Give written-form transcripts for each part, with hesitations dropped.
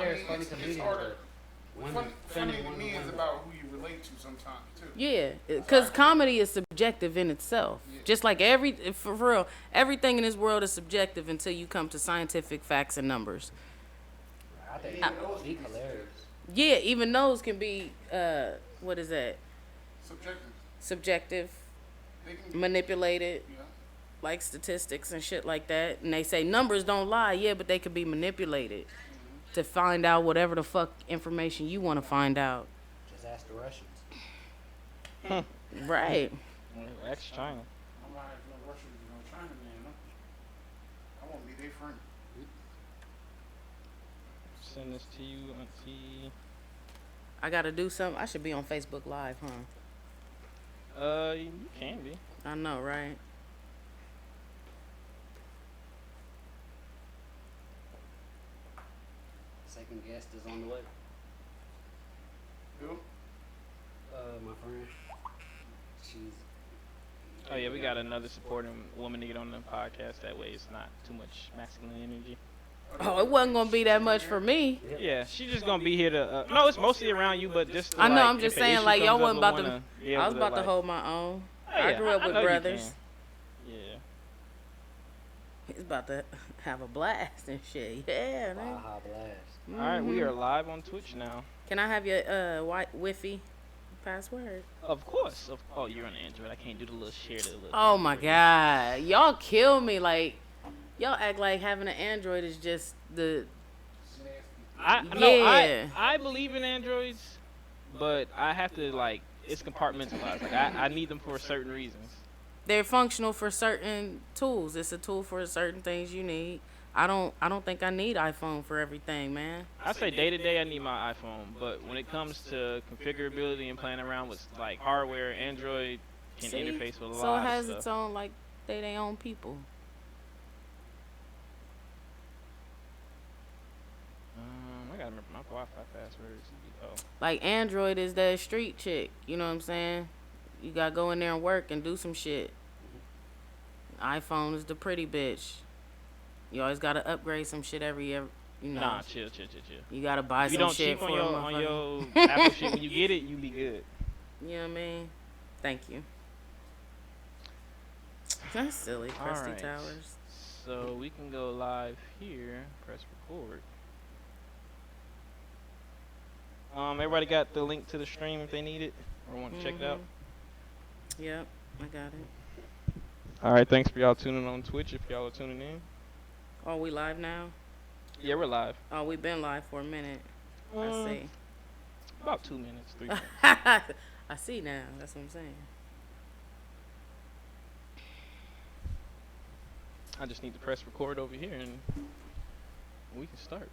there's funny comedians, but funny to me is about who you relate to sometimes too. Yeah, because comedy is subjective in itself. Yeah. Just like for real, everything in this world is subjective until you come to scientific facts and numbers. I think those be hilarious. Yeah, even those can be, what is that? Subjective. Manipulated. Yeah. Like statistics and shit like that. And they say numbers don't lie. Yeah, but they could be manipulated to find out whatever the fuck information you want to find out. Just ask the Russians. Right. Ex China. I'm not having no Russians, no China, man. I won't be their friend. Send this to you, Auntie. I gotta do something. I should be on Facebook Live, huh? You can be. I know, right? Second guest is on the way. Who? My friend. She's. Oh yeah, we got another supporting woman to get on the podcast. That way, it's not too much masculine energy. Oh, it wasn't gonna be that much for me. Yeah, she's just gonna be here to. No, it's mostly around you, but just. To, I know. like, I'm just saying, like y'all wasn't about to. I was about to like, hold my own. Oh, yeah, I grew up with brothers. Yeah. He's about to have a blast and shit. Yeah. Baja blast. Mm-hmm. All right, we are live on Twitch now. Can I have your Wi-Fi password? Of course. Oh, you're on Android. I can't do the little share. Oh my god, y'all kill me. Like, y'all act like having an Android is just the. I believe in Androids, but I have to like it's compartmentalized. Like I need them for certain reasons. They're functional for certain tools. It's a tool for certain things you need. I don't think I need iPhone for everything, man. I say day to day I need my iPhone, but when it comes to configurability and playing around with like hardware, Android can interface with a lot of stuff. So it has its own like they own people. I gotta remember my Wi-Fi passwords. Oh. Like Android is that street chick, you know what I'm saying? You gotta go in there and work and do some shit. iPhone is the pretty bitch. You always gotta upgrade some shit every year. You know. Nah, chill. You gotta buy some shit for on your Apple shit. When you get it, you be good. You know what I mean? Thank you. That's silly, Crusty right. Towers. So we can go live here. Press record. Everybody got the link to the stream if they need it or want to check it out. Yep, I got it. All right, thanks for y'all tuning on Twitch. If y'all are tuning in. Oh, we live now? Yeah, we're live. Oh, we've been live for a minute. I see. About 2 minutes, 3 minutes. I see now. That's what I'm saying. I just need to press record over here and we can start.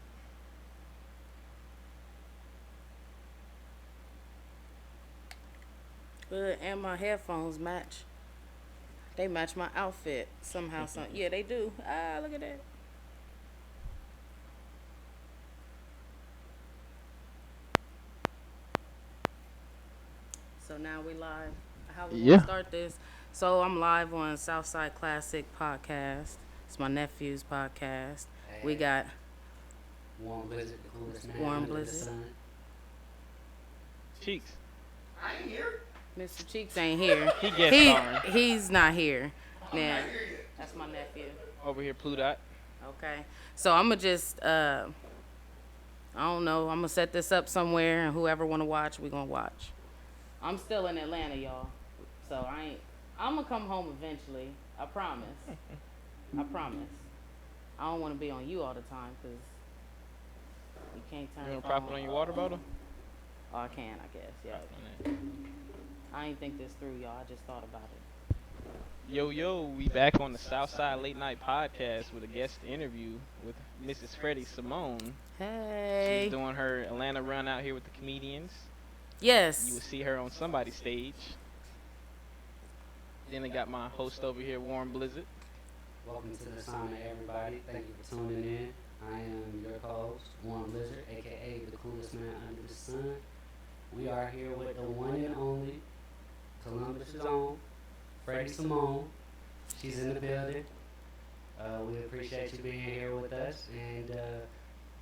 Good, and my headphones match. They match my outfit somehow. Yeah, they do. Ah, look at that. So now we live. How we gonna start this? So I'm live on Southside Classic Podcast. It's my nephew's podcast. Hey. We got Warm Blizzard, the coolest man Warm under Blizzard. the sun. Cheeks. I ain't here. Mr. Cheeks ain't here. He's not here. Now, that's my nephew. Over here, Pludot. Okay. So I'm going to just, I don't know, I'm going to set this up somewhere, and whoever want to watch, we going to watch. I'm still in Atlanta, y'all. So I'm going to come home eventually. I promise. I promise. I don't want to be on you all the time, because you can't turn You want to pop it on your water bottle? Oh, I can, I guess, yeah. I ain't think this through, y'all. I just thought about it. Yo, we back on the Southside Late Night Podcast with a guest interview with Mrs. Freddie Simone. Hey. She's doing her Atlanta run out here with the comedians. Yes. You will see her on somebody's stage. Then I got my host over here, Warm Blizzard. Welcome to the Sauna, everybody. Thank you for tuning in. I am your host, Warm Blizzard, a.k.a. the coolest man under the sun. We are here with the one and only Columbus' own, Freddie Simone. She's in the building. We appreciate you being here with us. And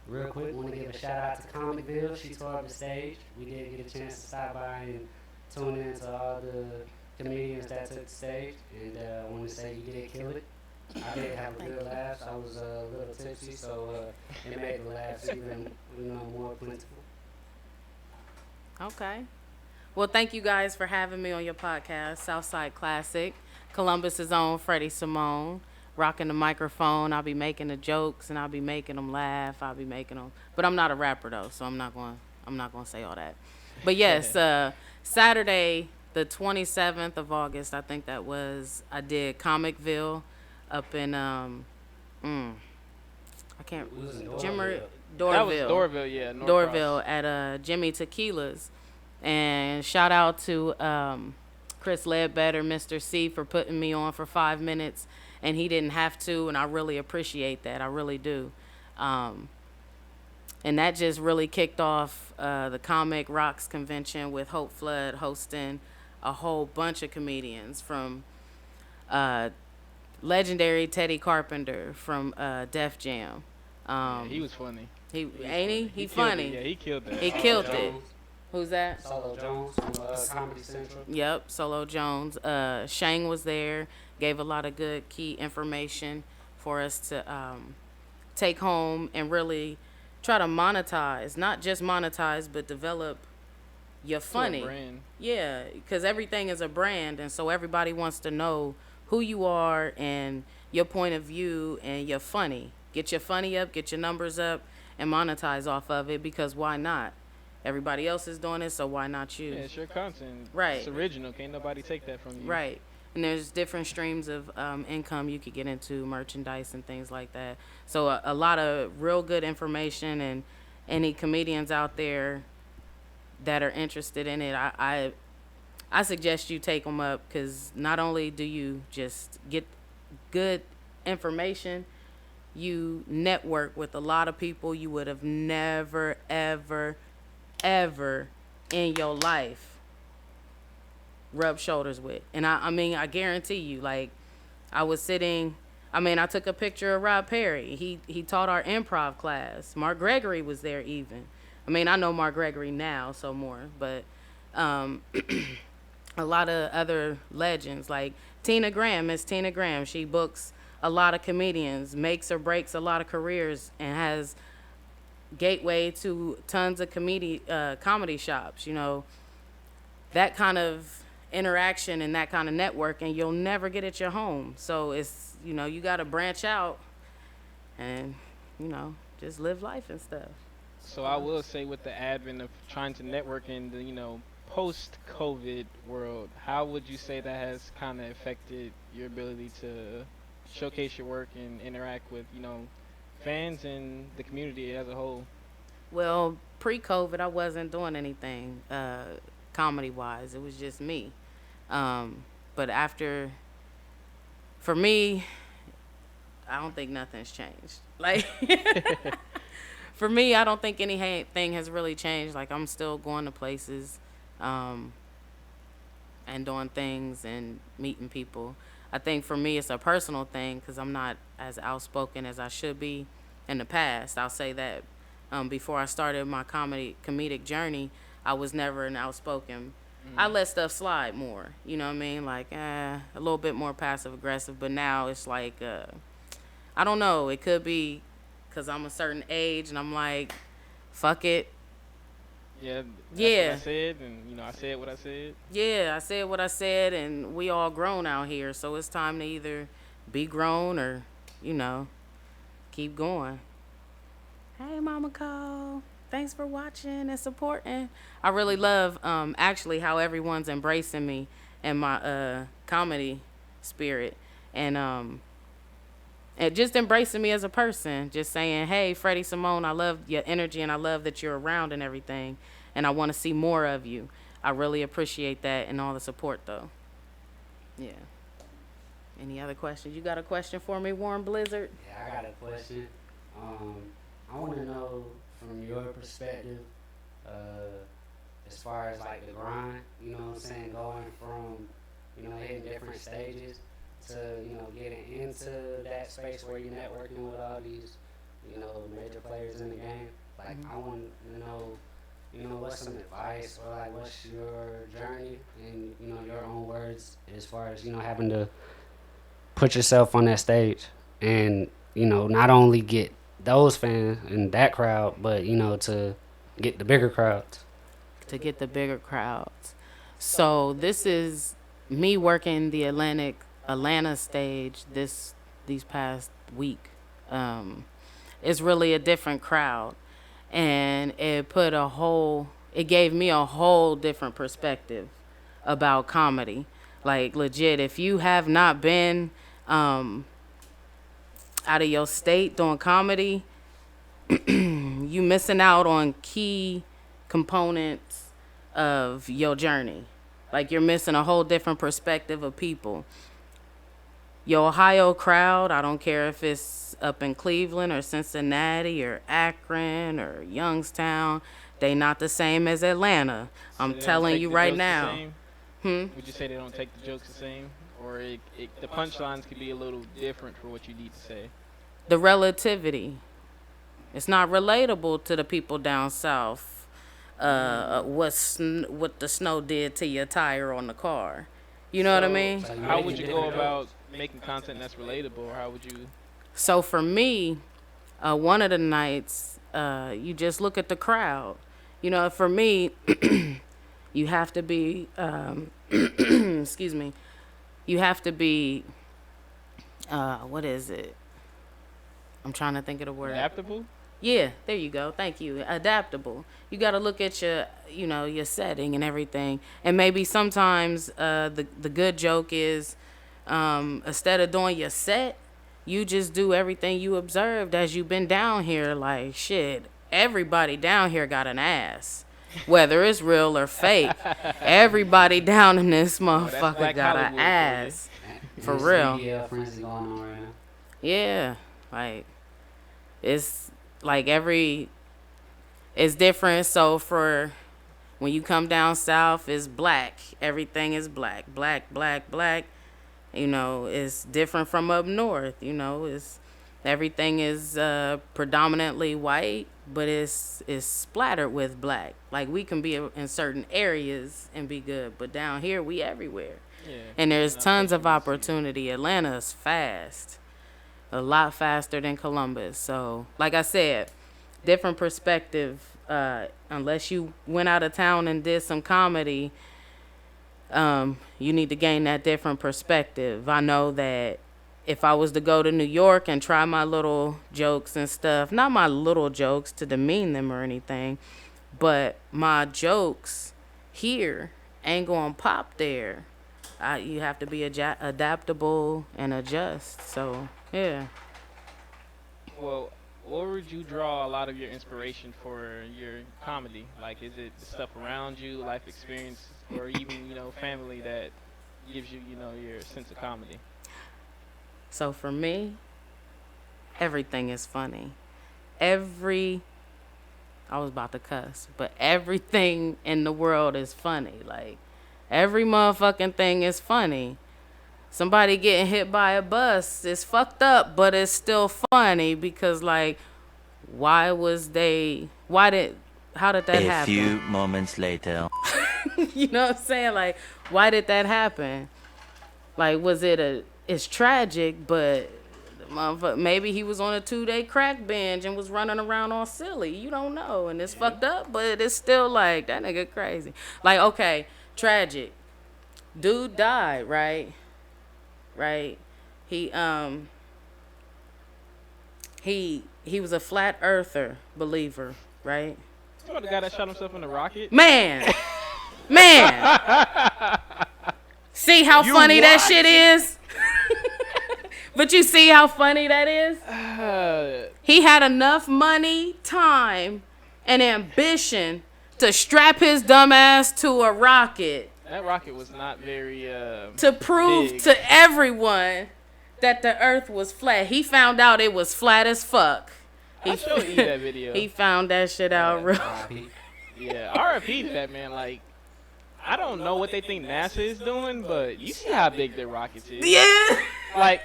real quick, want to give a shout out to Comicville. She tore up the stage. We did get a chance to stop by and tune in to all the comedians that took the stage, and I want to say you did kill it. I did have a good laugh. I was a little tipsy, so it made the laughs even more plentiful. Okay. Well, thank you guys for having me on your podcast, Southside Classic. Columbus's own Freddie Simone, rocking the microphone. I'll be making the jokes and I'll be making them laugh. I'll be making them, but I'm not a rapper though, so I'm not going to say all that. But yes, Saturday, the 27th of August, I think that was, I did Comicville up in I can't Jimmer Dorville. That was Dorville, yeah. North Dorville Cross. at Jimmy Tequila's. And shout out to Chris Ledbetter, Mr. C, for putting me on for 5 minutes, and he didn't have to, and I really appreciate that. I really do. And that just really kicked off the Comic Rocks convention with Hope Flood hosting a whole bunch of comedians from legendary Teddy Carpenter from Def Jam. Yeah, he was funny. He ain't he? He killed funny. it. Yeah, he killed that. He killed it. Who's that? Solo Jones from Comedy Central. Yep, Solo Jones. Shang was there, gave a lot of good key information for us to take home and really try to monetize. Not just monetize, but develop your funny. Brand. Yeah, because everything is a brand, and so everybody wants to know who you are and your point of view and your funny. Get your funny up, get your numbers up, and monetize off of it, because why not? Everybody else is doing it, so why not you? Yeah, it's your content. Right. It's original. Can't nobody take that from you. Right. And there's different streams of income you could get into, merchandise and things like that. So a lot of real good information, and any comedians out there that are interested in it, I suggest you take them up, because not only do you just get good information, you network with a lot of people you would have never, ever in your life rub shoulders with. And I mean, I guarantee you, like, I took a picture of Rob Perry. He taught our improv class. Mark Gregory was there even. I mean, I know Mark Gregory now, so more, but a lot of other legends, like Tina Graham. Miss Tina Graham, she books a lot of comedians, makes or breaks a lot of careers, and has gateway to tons of comedy shops. That kind of interaction and that kind of networking you'll never get at your home. So it's, you got to branch out and just live life and stuff. So I will say, with the advent of trying to network in the post-COVID world, how would you say that has kind of affected your ability to showcase your work and interact with fans and the community as a whole? Well, pre-COVID, I wasn't doing anything comedy-wise. It was just me. But for me, I don't think nothing's changed. Like, for me, I don't think anything has really changed. Like, I'm still going to places and doing things and meeting people. I think for me, it's a personal thing, because I'm not as outspoken as I should be in the past. I'll say that. Before I started my comedic journey, I was never an outspoken. I let stuff slide more. You know what I mean? Like, a little bit more passive aggressive. But now it's like, I don't know. It could be because I'm a certain age and I'm like, fuck it. Yeah. Yeah. What I said, and I said what I said. Yeah, I said what I said, and we all grown out here, so it's time to either be grown or, keep going. Hey, Mama Cole. Thanks for watching and supporting. I really love, actually, how everyone's embracing me and my comedy spirit, and just embracing me as a person. Just saying, hey, Freddie Simone, I love your energy, and I love that you're around and everything, and I want to see more of you. I really appreciate that and all the support, though. Yeah. Any other questions? You got a question for me, Warm Blizzard? Yeah, I got a question. I want to know, from your perspective, as far as like the grind, you know what I'm saying, going from, hitting different stages to, getting into that space where you're networking with all these major players in the game. Like, I want to know, what's some advice or like what's your journey in, your own words as far as, having to put yourself on that stage and, not only get those fans and that crowd, but, to get the bigger crowds. To get the bigger crowds. So this is me working the Atlanta stage these past week. It's really a different crowd, and it gave me a whole different perspective about comedy. Like, legit, if you have not been out of your state doing comedy, you missing out on key components of your journey. Like, you're missing a whole different perspective of people. Your Ohio crowd, I don't care if it's up in Cleveland or Cincinnati or Akron or Youngstown, they not the same as Atlanta. So I'm telling you right now. Would you say they don't take the jokes the same? Or the punchlines could be a little different for what you need to say? The relativity. It's not relatable to the people down south. What the snow did to your tire on the car. You know what I mean? How would you go about making content that's relatable, or how would you? So for me, one of the nights, you just look at the crowd. For me, you have to be, excuse me, you have to be, what is it? I'm trying to think of the word. Adaptable? Yeah, there you go. Thank you. Adaptable. You got to look at your setting and everything. And maybe sometimes the good joke is instead of doing your set, you just do everything you observed as you've been down here. Like, shit, everybody down here got an ass. Whether it's real or fake, everybody down in this motherfucker got an ass. For real. Yeah, frenzy going on right now. Yeah, like, it's like it's different. So for when you come down south, it's black. Everything is black. Black, black, black. It's different from up north. Everything is predominantly white, but it's splattered with black. Like, we can be in certain areas and be good, but down here we everywhere. Yeah. And there's tons of opportunity. Atlanta's fast. A lot faster than Columbus. So, like I said, different perspective. Unless you went out of town and did some comedy, you need to gain that different perspective. I know that if I was to go to New York and try my little jokes and stuff, not my little jokes to demean them or anything, but my jokes here ain't gonna pop there. You have to be adaptable and adjust. So, yeah. Well, where would you draw a lot of your inspiration for your comedy? Like, is it the stuff around you, life experience, or even, family that gives you, your sense of comedy? So for me, everything is funny. I was about to cuss, but everything in the world is funny. Like, every motherfucking thing is funny. Somebody getting hit by a bus is fucked up, but it's still funny because, like, how did that happen? A few moments later. You know what I'm saying? Like, why did that happen? Like, it's tragic, but maybe he was on a 2-day crack binge and was running around all silly. You don't know. And it's fucked up, but it's still like, that nigga crazy. Like, okay, tragic. Dude died, right? Right? He was a flat earther believer, right? You know the guy that shot himself in the rocket? Man. See how funny that shit is? But you see how funny that is? He had enough money, time, and ambition to strap his dumb ass to a rocket. That rocket was not very to prove big to everyone that the earth was flat. He found out it was flat as fuck. I showed you that video. He found that shit out real. Yeah, RIP to that man. Like, I don't know what they think NASA is doing, but you see how big their rockets is. Yeah. Like,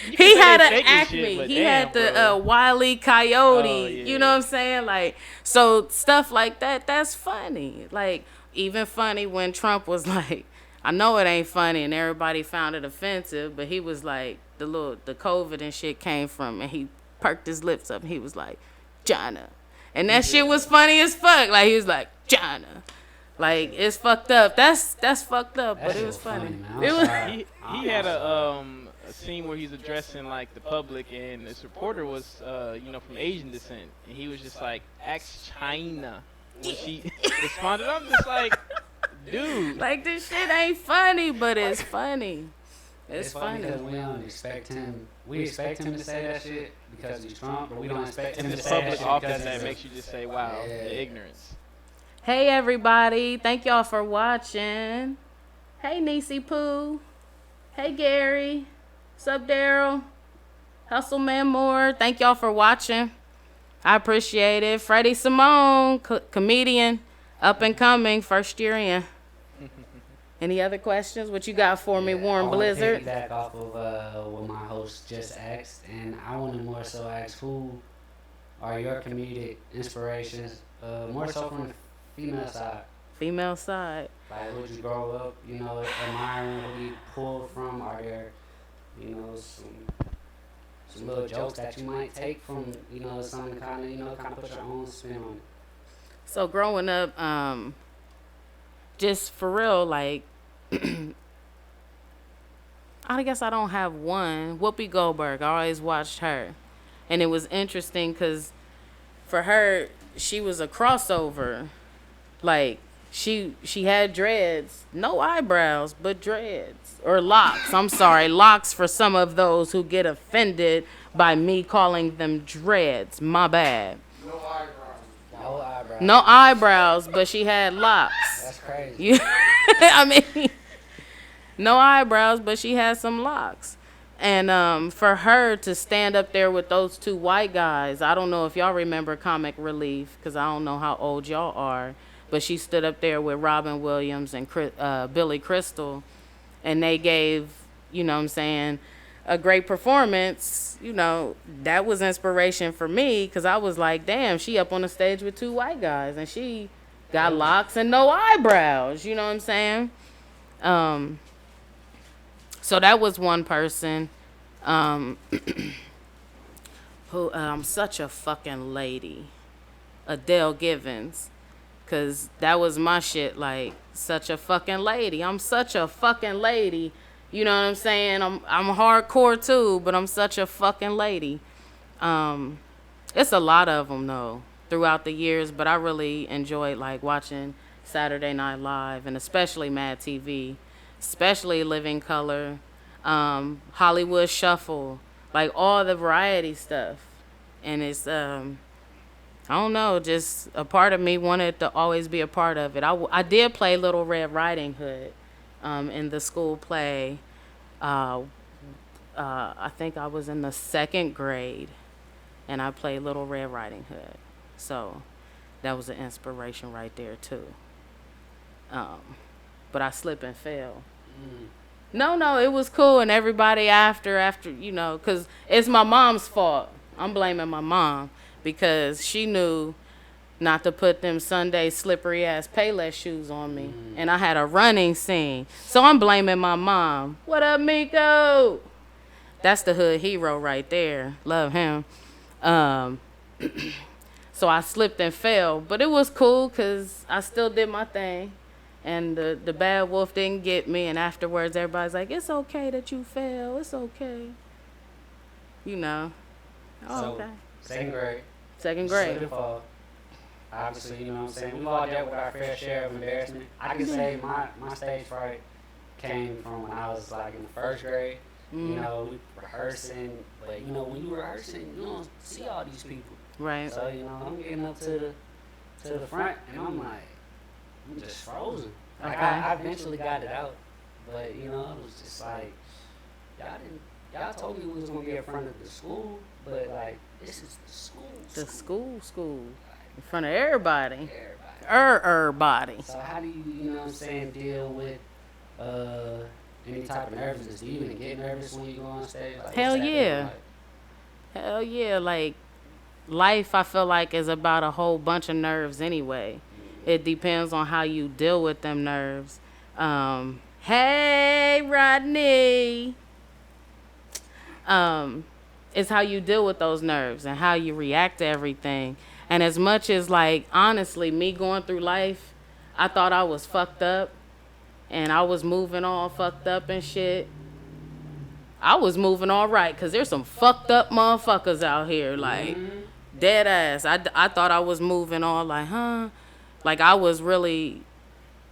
You can He say had they an faking Acme. shit, but He damn, had the bro. Wile E. Coyote. Oh, yeah. You know what I'm saying? Like, so stuff like that. That's funny. Like, even funny when Trump was like, I know it ain't funny, and everybody found it offensive, but he was like, the COVID and shit came from, and he perked his lips up, and he was like, China, and that shit was funny as fuck. Like, he was like, China. Like, it's fucked up. That's fucked up, That but it shit was funny. man. I'm It was. sorry. He had a scene where he's addressing like the public, and this reporter was from Asian descent, and he was just like, "Ask China." When she responded, I'm just like, dude. Like, this shit ain't funny, but it's funny. It's funny. because we don't expect him. We expect him to say that shit because he's Trump, but we don't expect him In to the say that public shit office, because that he's makes you just say, "Wow, Yeah. the ignorance." Hey, everybody. Thank y'all for watching. Hey, Niecy Pooh. Hey, Gary. What's up, Daryl? Hustle Man Moore. Thank y'all for watching. I appreciate it. Freddie Simone, comedian, up and coming, first year in. Any other questions? What you got for me, Warm Blizzard? I want to piggyback off of what my host just asked, and I want to more so ask who are your comedic inspirations, more so from the female side. Female side. Like, would you grow up, admiring who you pulled from? Are there, some little jokes that you might take from, something kind of put your own spin on it? So growing up, just for real, like, I guess I don't have one. Whoopi Goldberg, I always watched her. And it was interesting because for her, she was a crossover. Like, she had dreads, no eyebrows, but dreads. Or locks, I'm sorry, locks for some of those who get offended by me calling them dreads. My bad. No eyebrows. No eyebrows. No eyebrows, but she had locks. That's crazy. You, I mean, no eyebrows, but she had some locks. And for her to stand up there with those two white guys, I don't know if y'all remember Comic Relief, because I don't know how old y'all are, but she stood up there with Robin Williams and Billy Crystal, and they gave, you know what I'm saying, a great performance. You know, that was inspiration for me, because I was like, damn, she up on the stage with two white guys, and she got locks and no eyebrows, you know what I'm saying? So that was one person. Who I'm such a fucking lady. Adele Givens. Cause that was my shit, like, such a fucking lady. I'm such a fucking lady. You know what I'm saying? I'm hardcore too, but I'm such a fucking lady. It's a lot of them though throughout the years, but I really enjoyed like watching Saturday Night Live and especially Mad TV, especially Living Color, Hollywood Shuffle, like all the variety stuff. And it's I don't know, just a part of me wanted to always be a part of it. I did play Little Red Riding Hood in the school play. I think I was in the 2nd grade, and I played Little Red Riding Hood. So that was an inspiration right there, too. But I slipped and fell. No, it was cool, and everybody after, you know, because it's my mom's fault. I'm blaming my mom. Because she knew not to put them Sunday slippery ass Payless shoes on me. And I had a running scene. So I'm blaming my mom. What up, Miko? That's the hood hero right there. Love him. So I slipped and fell. But it was cool because I still did my thing. And the bad wolf didn't get me. And afterwards, everybody's like, it's okay that you fell. It's okay. You know. Oh, So, okay. 2nd grade. 2nd grade. Slip and fall. Obviously, you know what I'm saying? We've all dealt with our fair share of embarrassment. I can say my stage fright came from when I was like in the 1st grade. You know, we rehearsing, but you know, when you rehearsing, you don't see all these people. Right. So, you know, I'm getting up to the front and I'm like, I'm just frozen. Like Okay. I eventually got it out. But, you know, it was just like, y'all told me we was gonna be in front of the school, but like this is the school. The school. In front of everybody. Everybody. Everybody. So how do you, you know what I'm saying, deal with any type of nervousness? Do you even get nervous when you go on stage? Like, Hell what's that yeah. feeling like? Hell yeah. Like, life, I feel like, is about a whole bunch of nerves anyway. It depends on how you deal with them nerves. Hey, Rodney. It's how you deal with those nerves and how you react to everything. And as much as, like, honestly, me going through life, I thought I was fucked up and I was moving all fucked up and shit. I was moving all right because there's some fucked up motherfuckers out here, like, dead ass. I thought I was moving all like, huh? Like, I was really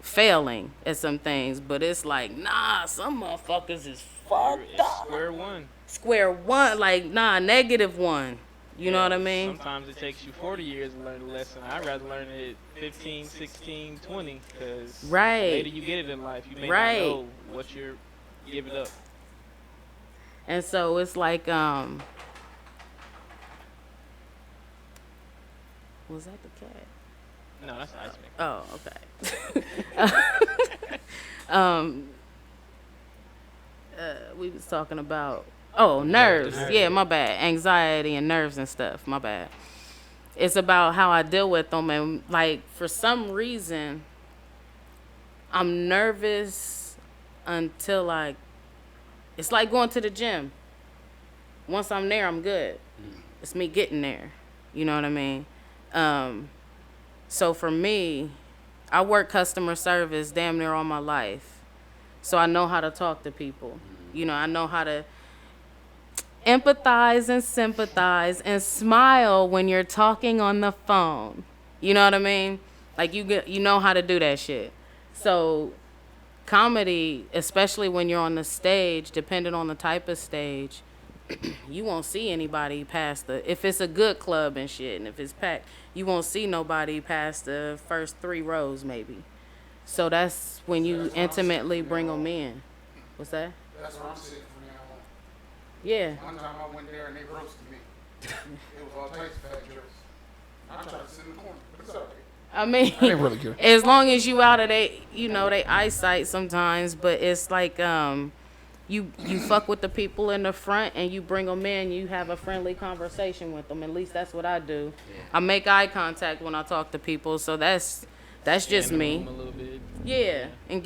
failing at some things, but it's like, nah, some motherfuckers is fucked up. Square one. Square one, like, nah, -1. You know what I mean? Sometimes it takes you 40 years to learn a lesson. I'd rather learn it 15, 16, 20, because Right. the later you get it in life, you may Right. not know what you're giving up. And so it's like, was that the cat? No, that's Ice Maker. Oh, okay. We was talking about, nerves. Yeah, my bad. Anxiety and nerves and stuff. My bad. It's about how I deal with them. And, like, for some reason, I'm nervous until it's like going to the gym. Once I'm there, I'm good. It's me getting there. You know what I mean? So for me, I work customer service damn near all my life. So I know how to talk to people. You know, I know how to empathize and sympathize and smile when you're talking on the phone. You know what I mean? Like, you know how to do that shit. So comedy, especially when you're on the stage, depending on the type of stage, you won't see anybody past if it's a good club and shit, and if it's packed, you won't see nobody past the first 3 rows maybe. So that's when you intimately bring them in. What's that? That's where I'm sitting from now on. Yeah. One time I went there and they roasted me. It was all types of fat jokes. I tried to sit in the corner, but it's okay. I mean, I didn't really care. as long as you out of they eyesight sometimes, but it's like, you fuck with the people in the front and you bring them in, you have a friendly conversation with them. At least that's what I do. Yeah. I make eye contact when I talk to people, so that's just me. A little bit. Yeah, and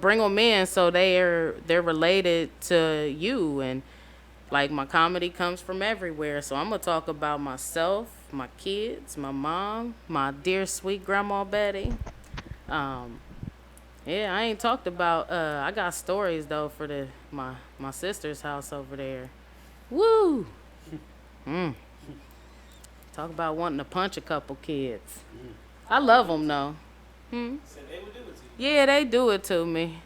bring them in so they're related to you, and like my comedy comes from everywhere. So I'm gonna talk about myself, my kids, my mom, my dear sweet grandma Betty. Yeah, I ain't talked about. I got stories though for my sister's house over there. Woo. Talk about wanting to punch a couple kids. I love them though. So they would do it to you. Yeah, they do it to me.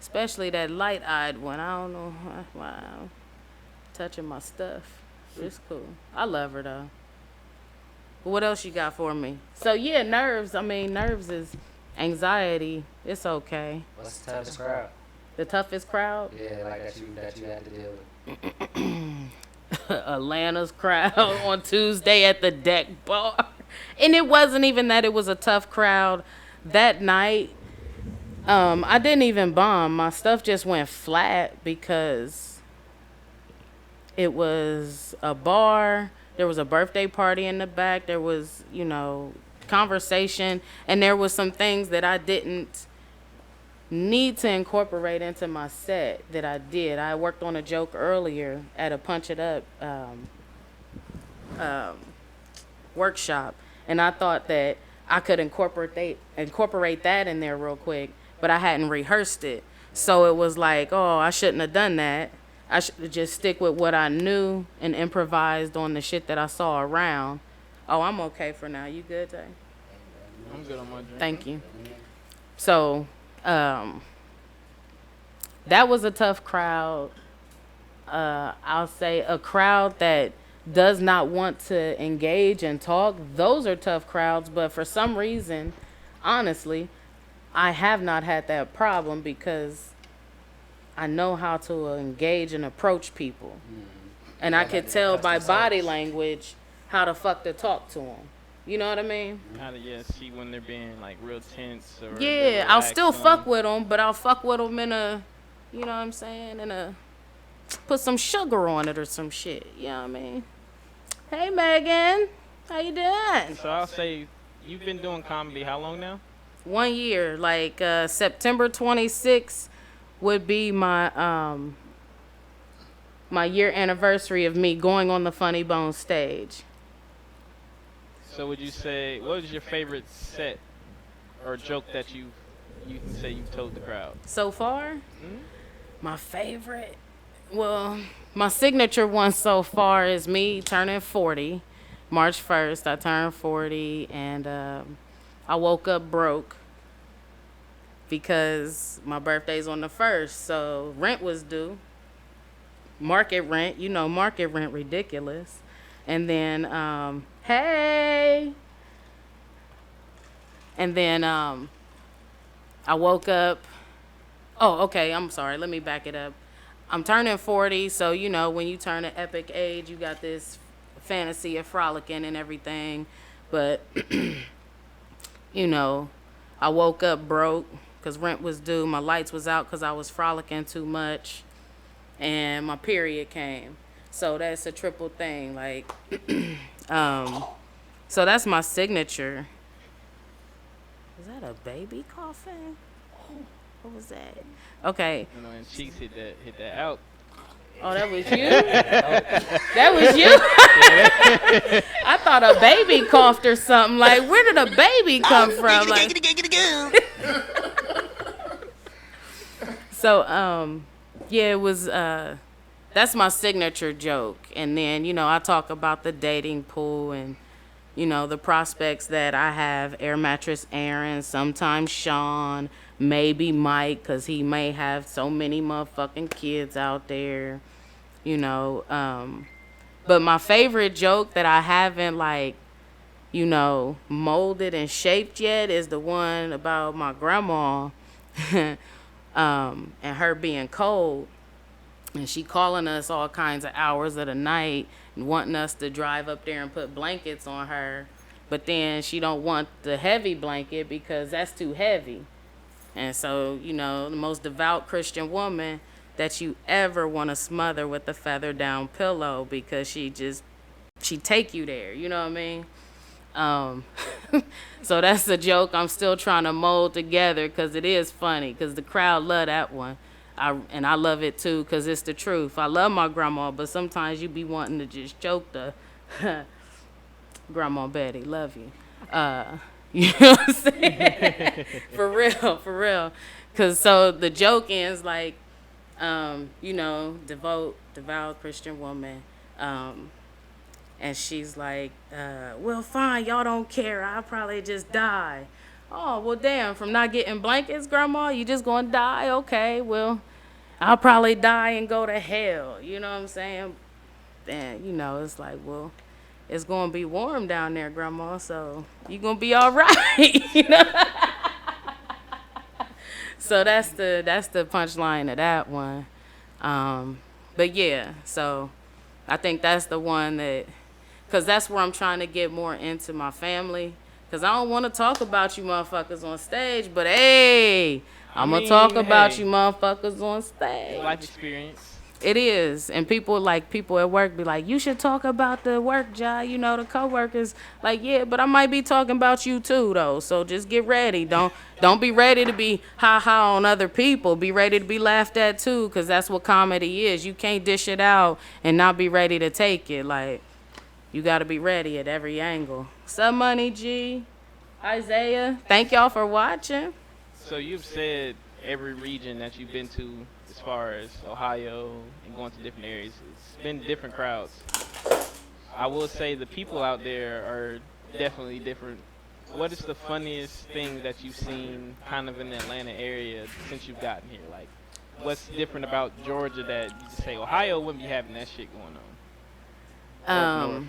Especially that light-eyed one. I don't know why I'm touching my stuff. It's cool. I love her though. But what else you got for me? So yeah, nerves. I mean, nerves is anxiety. It's okay. What's the toughest crowd? The toughest crowd? Yeah, like that you had to deal with. Atlanta's crowd on Tuesday at the Deck Bar. And it wasn't even that it was a tough crowd. That night, I didn't even bomb. My stuff just went flat because it was a bar. There was a birthday party in the back. There was, conversation. And there was some things that I didn't need to incorporate into my set that I did. I worked on a joke earlier at a Punch It Up workshop. And I thought that I could incorporate that in there real quick, but I hadn't rehearsed it. So it was like, I shouldn't have done that. I should just stick with what I knew and improvised on the shit that I saw around. Oh, I'm okay for now. You good, Tay? I'm good on my drink. Thank you. So, that was a tough crowd. I'll say a crowd that does not want to engage and talk. Those are tough crowds, but for some reason, honestly, I have not had that problem because I know how to engage and approach people. And I could tell by body language how the fuck to talk to them. You know what I mean? How to see when they're being like real tense or Yeah, I'll still fuck with them, but I'll fuck with them in a You know what I'm saying? And put some sugar on it or some shit. You know what I mean? Hey, Megan. How you doing? So I'll say you've been doing comedy how long now? 1 year. Like September 26th would be my year anniversary of me going on the Funny Bone stage. So would you say, what was your favorite set or joke that you can say you've told the crowd? So far? My favorite? Well, my signature one so far is me turning 40. March 1st, I turned 40, and I woke up broke because my birthday's on the 1st, so rent was due. Market rent, you know, market rent ridiculous. And then, hey! And then I woke up. Oh, okay, I'm sorry. Let me back it up. I'm turning 40, so, you know, when you turn an epic age, you got this fantasy of frolicking and everything. But, you know, I woke up broke because rent was due. My lights was out because I was frolicking too much. And my period came. So that's a triple thing. Like, so that's my signature. Is that a baby coughing? What was that? Okay. You know, and Cheeks hit that out. Oh, that was you? That was you? I thought a baby coughed or something. Like, where did a baby come from? Like, so, yeah, it was, that's my signature joke. And then, you know, I talk about the dating pool and, you know, the prospects that I have. Air Mattress Aaron, sometimes Sean, maybe Mike, because he may have so many motherfucking kids out there, you know. But my favorite joke that I haven't, like, you know, molded and shaped yet is the one about my grandma and her being cold. And she calling us all kinds of hours of the night and wanting us to drive up there and put blankets on her. But then she don't want the heavy blanket because that's too heavy. And so, you know, the most devout Christian woman that you ever want to smother with a feather down pillow because she take you there. You know what I mean? So that's a joke I'm still trying to mold together because it is funny because the crowd love that one. And I love it too because it's the truth. I love my grandma, but sometimes you be wanting to just choke the Grandma Betty, love you. You know what I'm saying? For real. Because so the joke ends like, you know, devout Christian woman. And she's like, well, fine, y'all don't care. I'll probably just die. Oh, well, damn, from not getting blankets, Grandma, you just gonna die? Okay, well, I'll probably die and go to hell. You know what I'm saying? And, you know, it's like, well, it's gonna be warm down there, Grandma, so you gonna be all right. You know? So that's the punchline of that one. But yeah, so I think that's the one that, because that's where I'm trying to get more into my family. Because I don't want to talk about you motherfuckers on stage, but hey, I'm going to talk about you motherfuckers on stage. Life experience. It is. And people at work be like, you should talk about the work job, you know, the coworkers. Like, yeah, but I might be talking about you too, though. So just get ready. Don't be ready to be ha-ha on other people. Be ready to be laughed at too, because that's what comedy is. You can't dish it out and not be ready to take it. Like, you got to be ready at every angle. What's Money G? Isaiah, thank y'all for watching. So you've said every region that you've been to as far as Ohio and going to different areas, it's been different crowds. I will say the people out there are definitely different. What is the funniest thing that you've seen kind of in the Atlanta area since you've gotten here? Like, what's different about Georgia that you just say Ohio wouldn't be having that shit going on?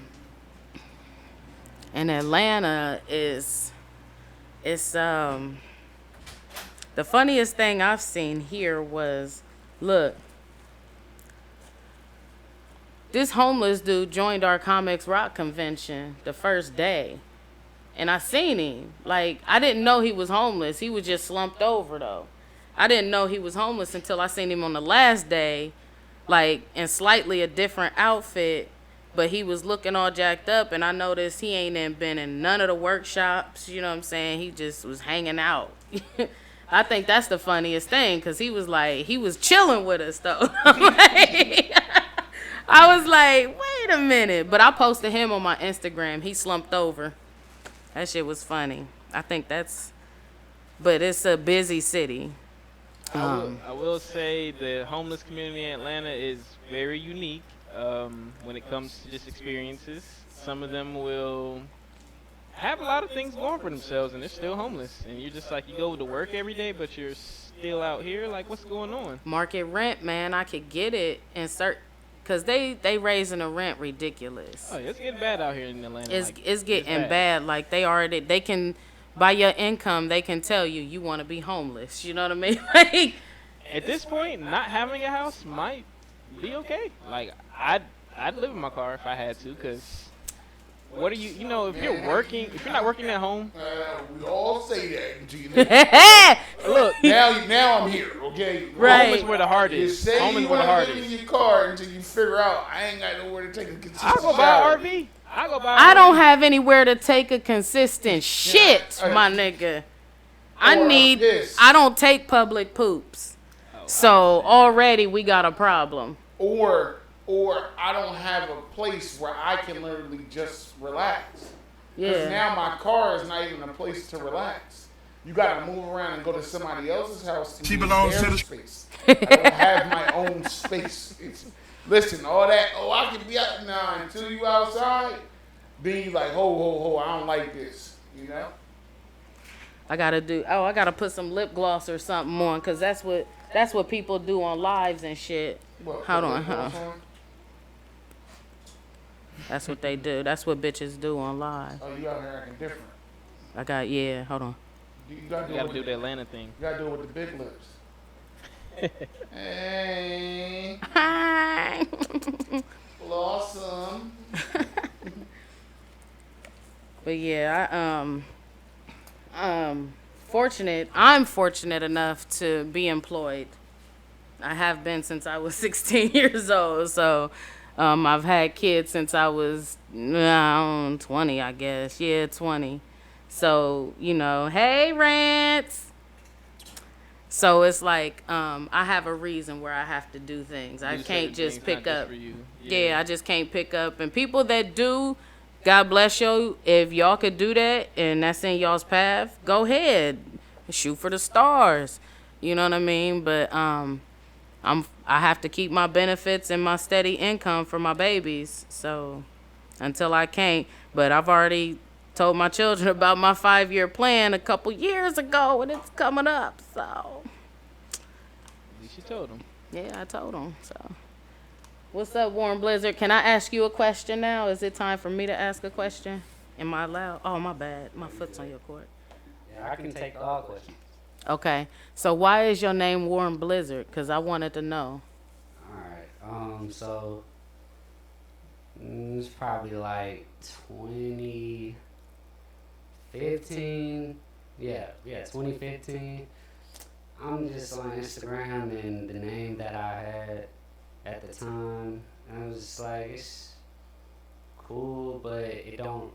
In Atlanta it's the funniest thing I've seen here was, look, this homeless dude joined our Comics Rock convention the first day. And I seen him. Like, I didn't know he was homeless. He was just slumped over, though. I didn't know he was homeless until I seen him on the last day, like in slightly a different outfit, but he was looking all jacked up, and I noticed he ain't been in none of the workshops. You know what I'm saying? He just was hanging out. I think that's the funniest thing, because he was chilling with us though. I was like, wait a minute. But I posted him on my Instagram. He slumped over. That shit was funny. I think but it's a busy city. I will say the homeless community in Atlanta is very unique when it comes to just experiences. Some of them will have a lot of things going for themselves, and they're still homeless. And you're just like, you go to work every day, but you're still out here. Like, what's going on? Market rent, man. I could get it and start, because they raising the rent ridiculous. Oh, it's getting bad out here in Atlanta. It's getting bad. Like, they can, by your income, they can tell you want to be homeless. You know what I mean? Like, at this point, not having a house might be okay. Like, I'd live in my car if I had to, because what are you, if you're not working at home. We all say that until you Look, now I'm here, okay? Right. Home is where the heart is. You say Home is you where the want heart to live is. in your car until you figure out I ain't got nowhere to take a consistent I'll go buy shower. an RV. I don't have anywhere to take a consistent shit, my nigga. I don't take public poops. So already we got a problem. Or I don't have a place where I can literally just relax. Because Yeah. now my car is not even a place to relax. You got to move around and go to somebody else's house. She belongs to the space. I don't have my own space. Listen, all that, I can be out now until you outside. Then you like, ho, I don't like this, I gotta put some lip gloss or something on, because that's what people do on lives and shit. Hold on. That's what they do. That's what bitches do on live. Oh, you out here acting different. Hold on. You gotta do the Atlanta thing. You gotta do it with the big lips. Hey, Hi. blossom. But yeah, I'm fortunate enough to be employed. I have been since I was 16 years old. So I've had kids since I was 20, I guess. Yeah, 20. So, hey, Rants. So it's like I have a reason where I have to do things. I can't just pick up. Yeah, I just can't pick up. And people that do, God bless you. If y'all could do that and that's in y'all's path, go ahead. Shoot for the stars. You know what I mean? But I have to keep my benefits and my steady income for my babies. So until I can't. But I've already told my children about my 5-year plan a couple years ago, and it's coming up. So At least you told them. yeah, I told them. So what's up, Warm Blizzard? Can I ask you a question now? Is it time for me to ask a question? Am I allowed? Oh, my bad. My foot's on your court. Yeah, I can take all questions. Okay. So why is your name Warm Blizzard? Because I wanted to know. Alright, so it's probably like 2015. Yeah, 2015. I'm just on Instagram, and the name that I had at the time, I was just like, it's cool, but it don't,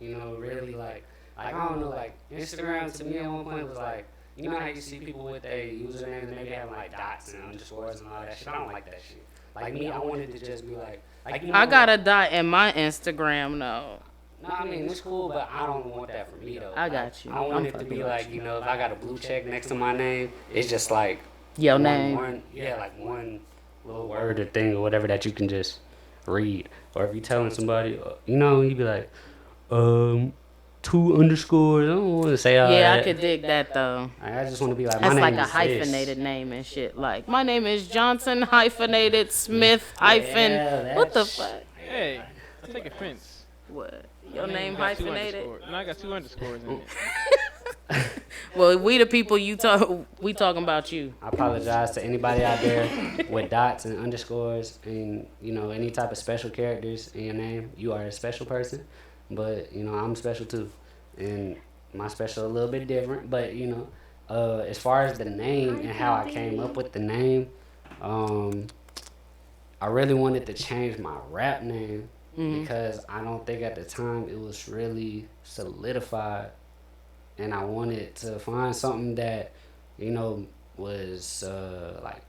really like I don't know, like Instagram to me at one point was like, you know how you see people with their usernames and maybe having like dots and underscores and all that shit. I don't like that shit. Like me, I wanted to just be like I got a dot in my Instagram, though. No, I mean it's cool, but I don't want that for me though. I got you. I want it to be like, if I got a blue check next to my name, it's just like Your name. like one little word or thing or whatever that you can just read. Or if you're telling somebody, you'd be like, 2 underscores. I don't want to say all that. Yeah, I could dig that though. I just want to be like, my That's name like is a this. hyphenated name and shit. Like, my name is Johnson hyphenated Smith hyphen. What the fuck? Hey, I take offense. What? Your My name got 2 hyphenated? underscores. No, I got 2 underscores in it. Well, we the people we talking about you. I apologize to anybody out there with dots and underscores and, any type of special characters in your name. You are a special person, but, I'm special too. And my special a little bit different, but, As far as the name and how I came up with the name, I really wanted to change my rap name because I don't think at the time it was really solidified, and I wanted to find something that, was like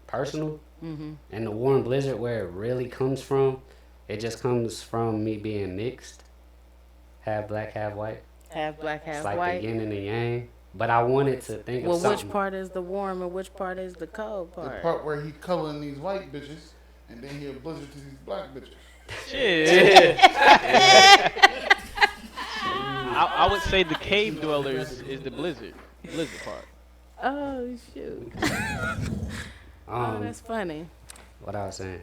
personal. And the Warm Blizzard, where it really comes from, it just comes from me being mixed, half black, half white. Half black, half It's like white. the yin and the yang. But I wanted to think of something. Which part is the warm and which part is the cold The part? part where he coloring these white bitches, and then he'll blizzard to these black bitches. Shit. I would say the cave dwellers is the blizzard part. Oh shoot! Oh, that's funny. What I was saying?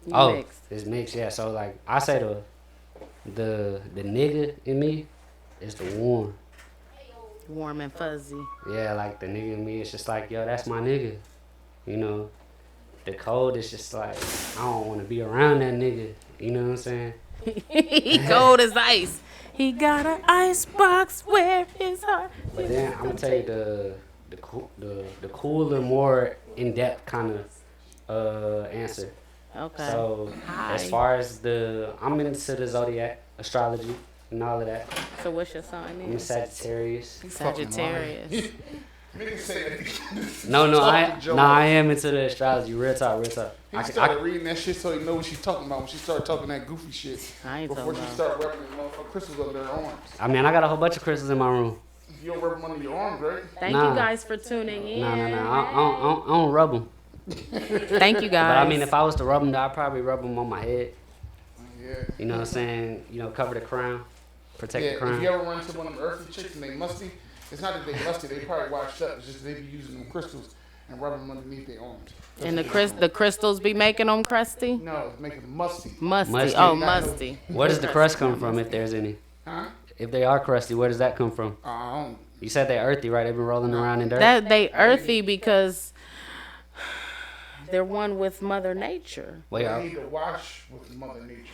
Mixed. It's mixed. Yeah. So like I say the nigga in me is the warm. Warm and fuzzy. Yeah, like the nigga in me, it's just like, yo, that's my nigga. The cold is just like, I don't want to be around that nigga. You know what I'm saying? He cold as ice. He got an ice box where his heart. But then I'm gonna tell you the cooler, more in depth kind of answer. Okay. So as far as I'm into the zodiac, astrology, and all of that. So what's your sign? I'm a Sagittarius. Sagittarius. Niggas say that. No, I am into the astrology. Real talk. He started reading that shit so he know what she's talking about when she started talking that goofy shit. I ain't before talking she about. started wrapping motherfucking crystals under her arms. I mean, I got a whole bunch of crystals in my room. You don't wrap them under your arms, right? Thank you guys for tuning in. No. I don't rub them. Thank you guys. But I mean, if I was to rub them, I'd probably rub them on my head. Yeah. You know what I'm saying? Cover the crown, protect the crown. If you ever run into one of them earthy chicks and they musty, it's not that they musty, they probably washed up. It's just they be using them crystals and rub them underneath their arms. And the crystals be making them crusty? No, it's making them musty. Musty. Oh, musty. Where does the crust come from, if there's any? Huh? If they are crusty, where does that come from? You said they're earthy, right? They've been rolling around in dirt. That they earthy because they're one with Mother Nature. Wait, They need to wash with Mother Nature.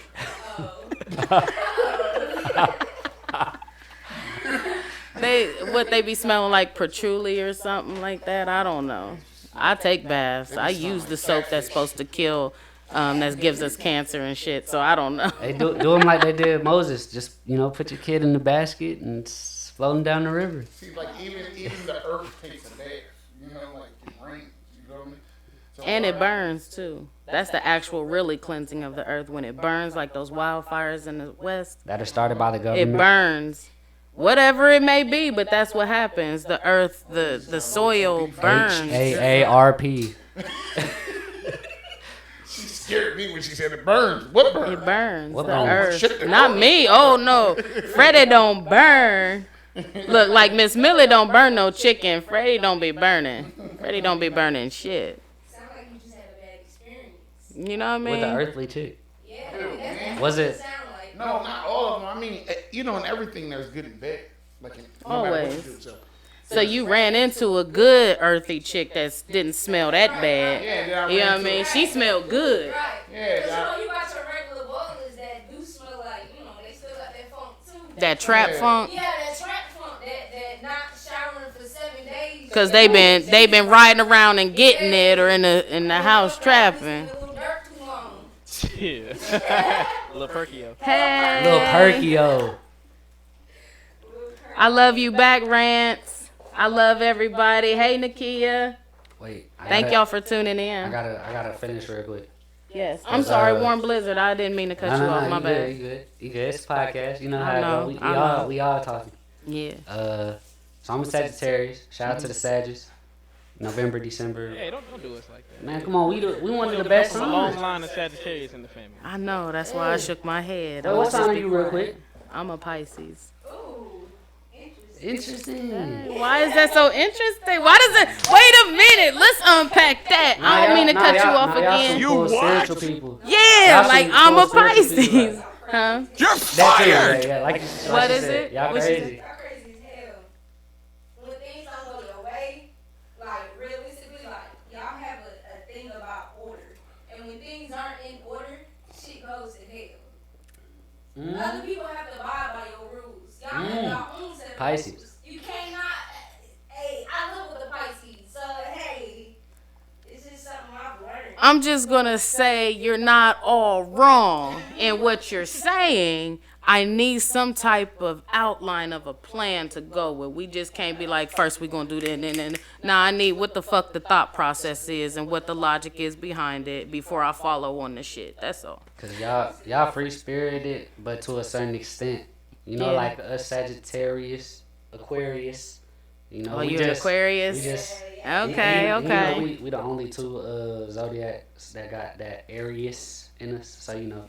They be smelling like patchouli or something like that? I don't know. I take baths. I use the soap that's supposed to kill, that gives us cancer and shit. So I don't know. They do them like they did Moses. Just put your kid in the basket and float him down the river. See, like even the earth takes a bath. Like it rains. You know what I mean? So And it burns too. That's the actual really cleansing of the earth. When it burns, like those wildfires in the west, That are started by the government. it burns. Whatever it may be, but that's what happens. The earth, the soil burns. HAARP. She scared me when she said it burns. What burns? It burns. What The burns? earth. Shit that Not burns. me. Oh no. Freddie don't burn. Look, like Miss Millie don't burn no chicken. Freddie don't be burning. Freddie don't be burning shit. Sound like you just had a bad experience. You know what I mean? With the earthly chick. Yeah, that's Was what it? sound like. No, not all of them. I mean, in everything there's good and bad. Like no matter what you Always. do, so. So you ran into a good earthy chick that didn't smell that bad. Yeah, You know what I mean? She smelled good. Right. Yeah, Because you got your regular boilers that do smell like, they still got that funk too. That trap Yeah. funk. Yeah, that trap funk that not showering for 7 days. Cause they been riding around and getting it, or in the house trapping. A little dirt too long. Yeah. Lil Perkio. Hey, Little Perkio. I love you back, Rants. I love everybody. Hey, Nakia. Wait. Thank y'all for tuning I in. gotta finish real quick. Yes. I'm sorry, Warm Blizzard. I didn't mean to cut you off. My you bad. good. You good. It's a podcast. You know I how know, it I go. know. We all talking. Yeah. So I'm a Sagittarius. Shout out to the Sagittarius. November, December. Hey, don't do us like that. Man, come on. We one of the best There's a long signs. line of Sagittarius in the family. I know. That's why I shook my head. Wait, what sign are you real quick? I'm a Pisces. Ooh, interesting. Interesting. Why is that so interesting? Why does it? Wait a minute. Let's unpack that. I don't mean to cut you off again. You spiritual people. Yeah, Y'all like some I'm a full spiritual people, Pisces. Huh? You're That too. Yeah, like What she is said. it? Y'all What she crazy. Y'all crazy as hell. When things don't go your way, like realistically, like y'all have a thing about order. And when things aren't in order, shit goes to hell. Other people have to abide by your rules. Y'all have your own set of Pisces. rules. You cannot. Hey, I I'm just gonna say you're not all wrong in what you're saying. I need some type of outline of a plan to go with. We just can't be like, first we gonna do that, and then. Nah, I need what the fuck the thought process is and what the logic is behind it before I follow on the shit. That's all. Cause y'all free spirited, but to a certain extent. You know, Yeah. like us Sagittarius, Aquarius. You know, Oh, you're an Aquarius? We just Okay, you know, okay. we the only two zodiacs that got that Aries in us. So you know,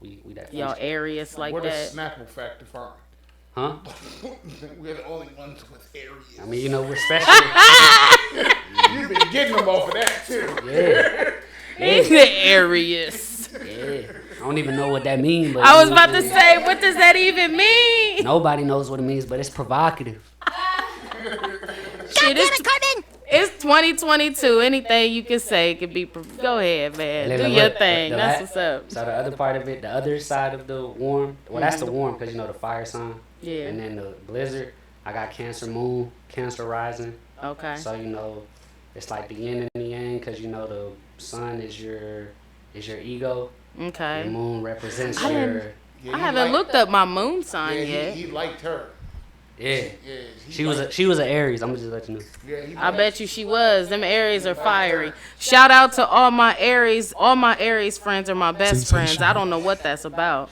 we that. Y'all free- Aries like What that. does Snapple factor find? Huh? We're the only ones with Aries. I mean, you know, we're special. You've been getting them off of that too. Yeah. He's the Aries. Yeah. I don't even know what that means, but I was about to say, what does that even mean? nobody knows what it means, but it's provocative. Shit, it's 2022. Anything you can say could be. Go ahead, man. And Do then your look, thing. the That's la- what's up. So the other part of it, the other side of the warm, well, that's the warm because you know the fire sign. Yeah. And then the blizzard, I got Cancer moon, Cancer rising. Okay. So you know, it's like the yin and the yang because you know the sun is your ego. The Okay. moon represents I your. didn't- Yeah, I he haven't liked- looked up my moon sign Yeah, yet. he liked her. Yeah. Yeah, She was an Aries. I'm gonna just let you know. Yeah, he I liked- bet you she was. Them Aries are fiery. Shout out to all my Aries. All my Aries friends are my best friends. I don't know what that's about.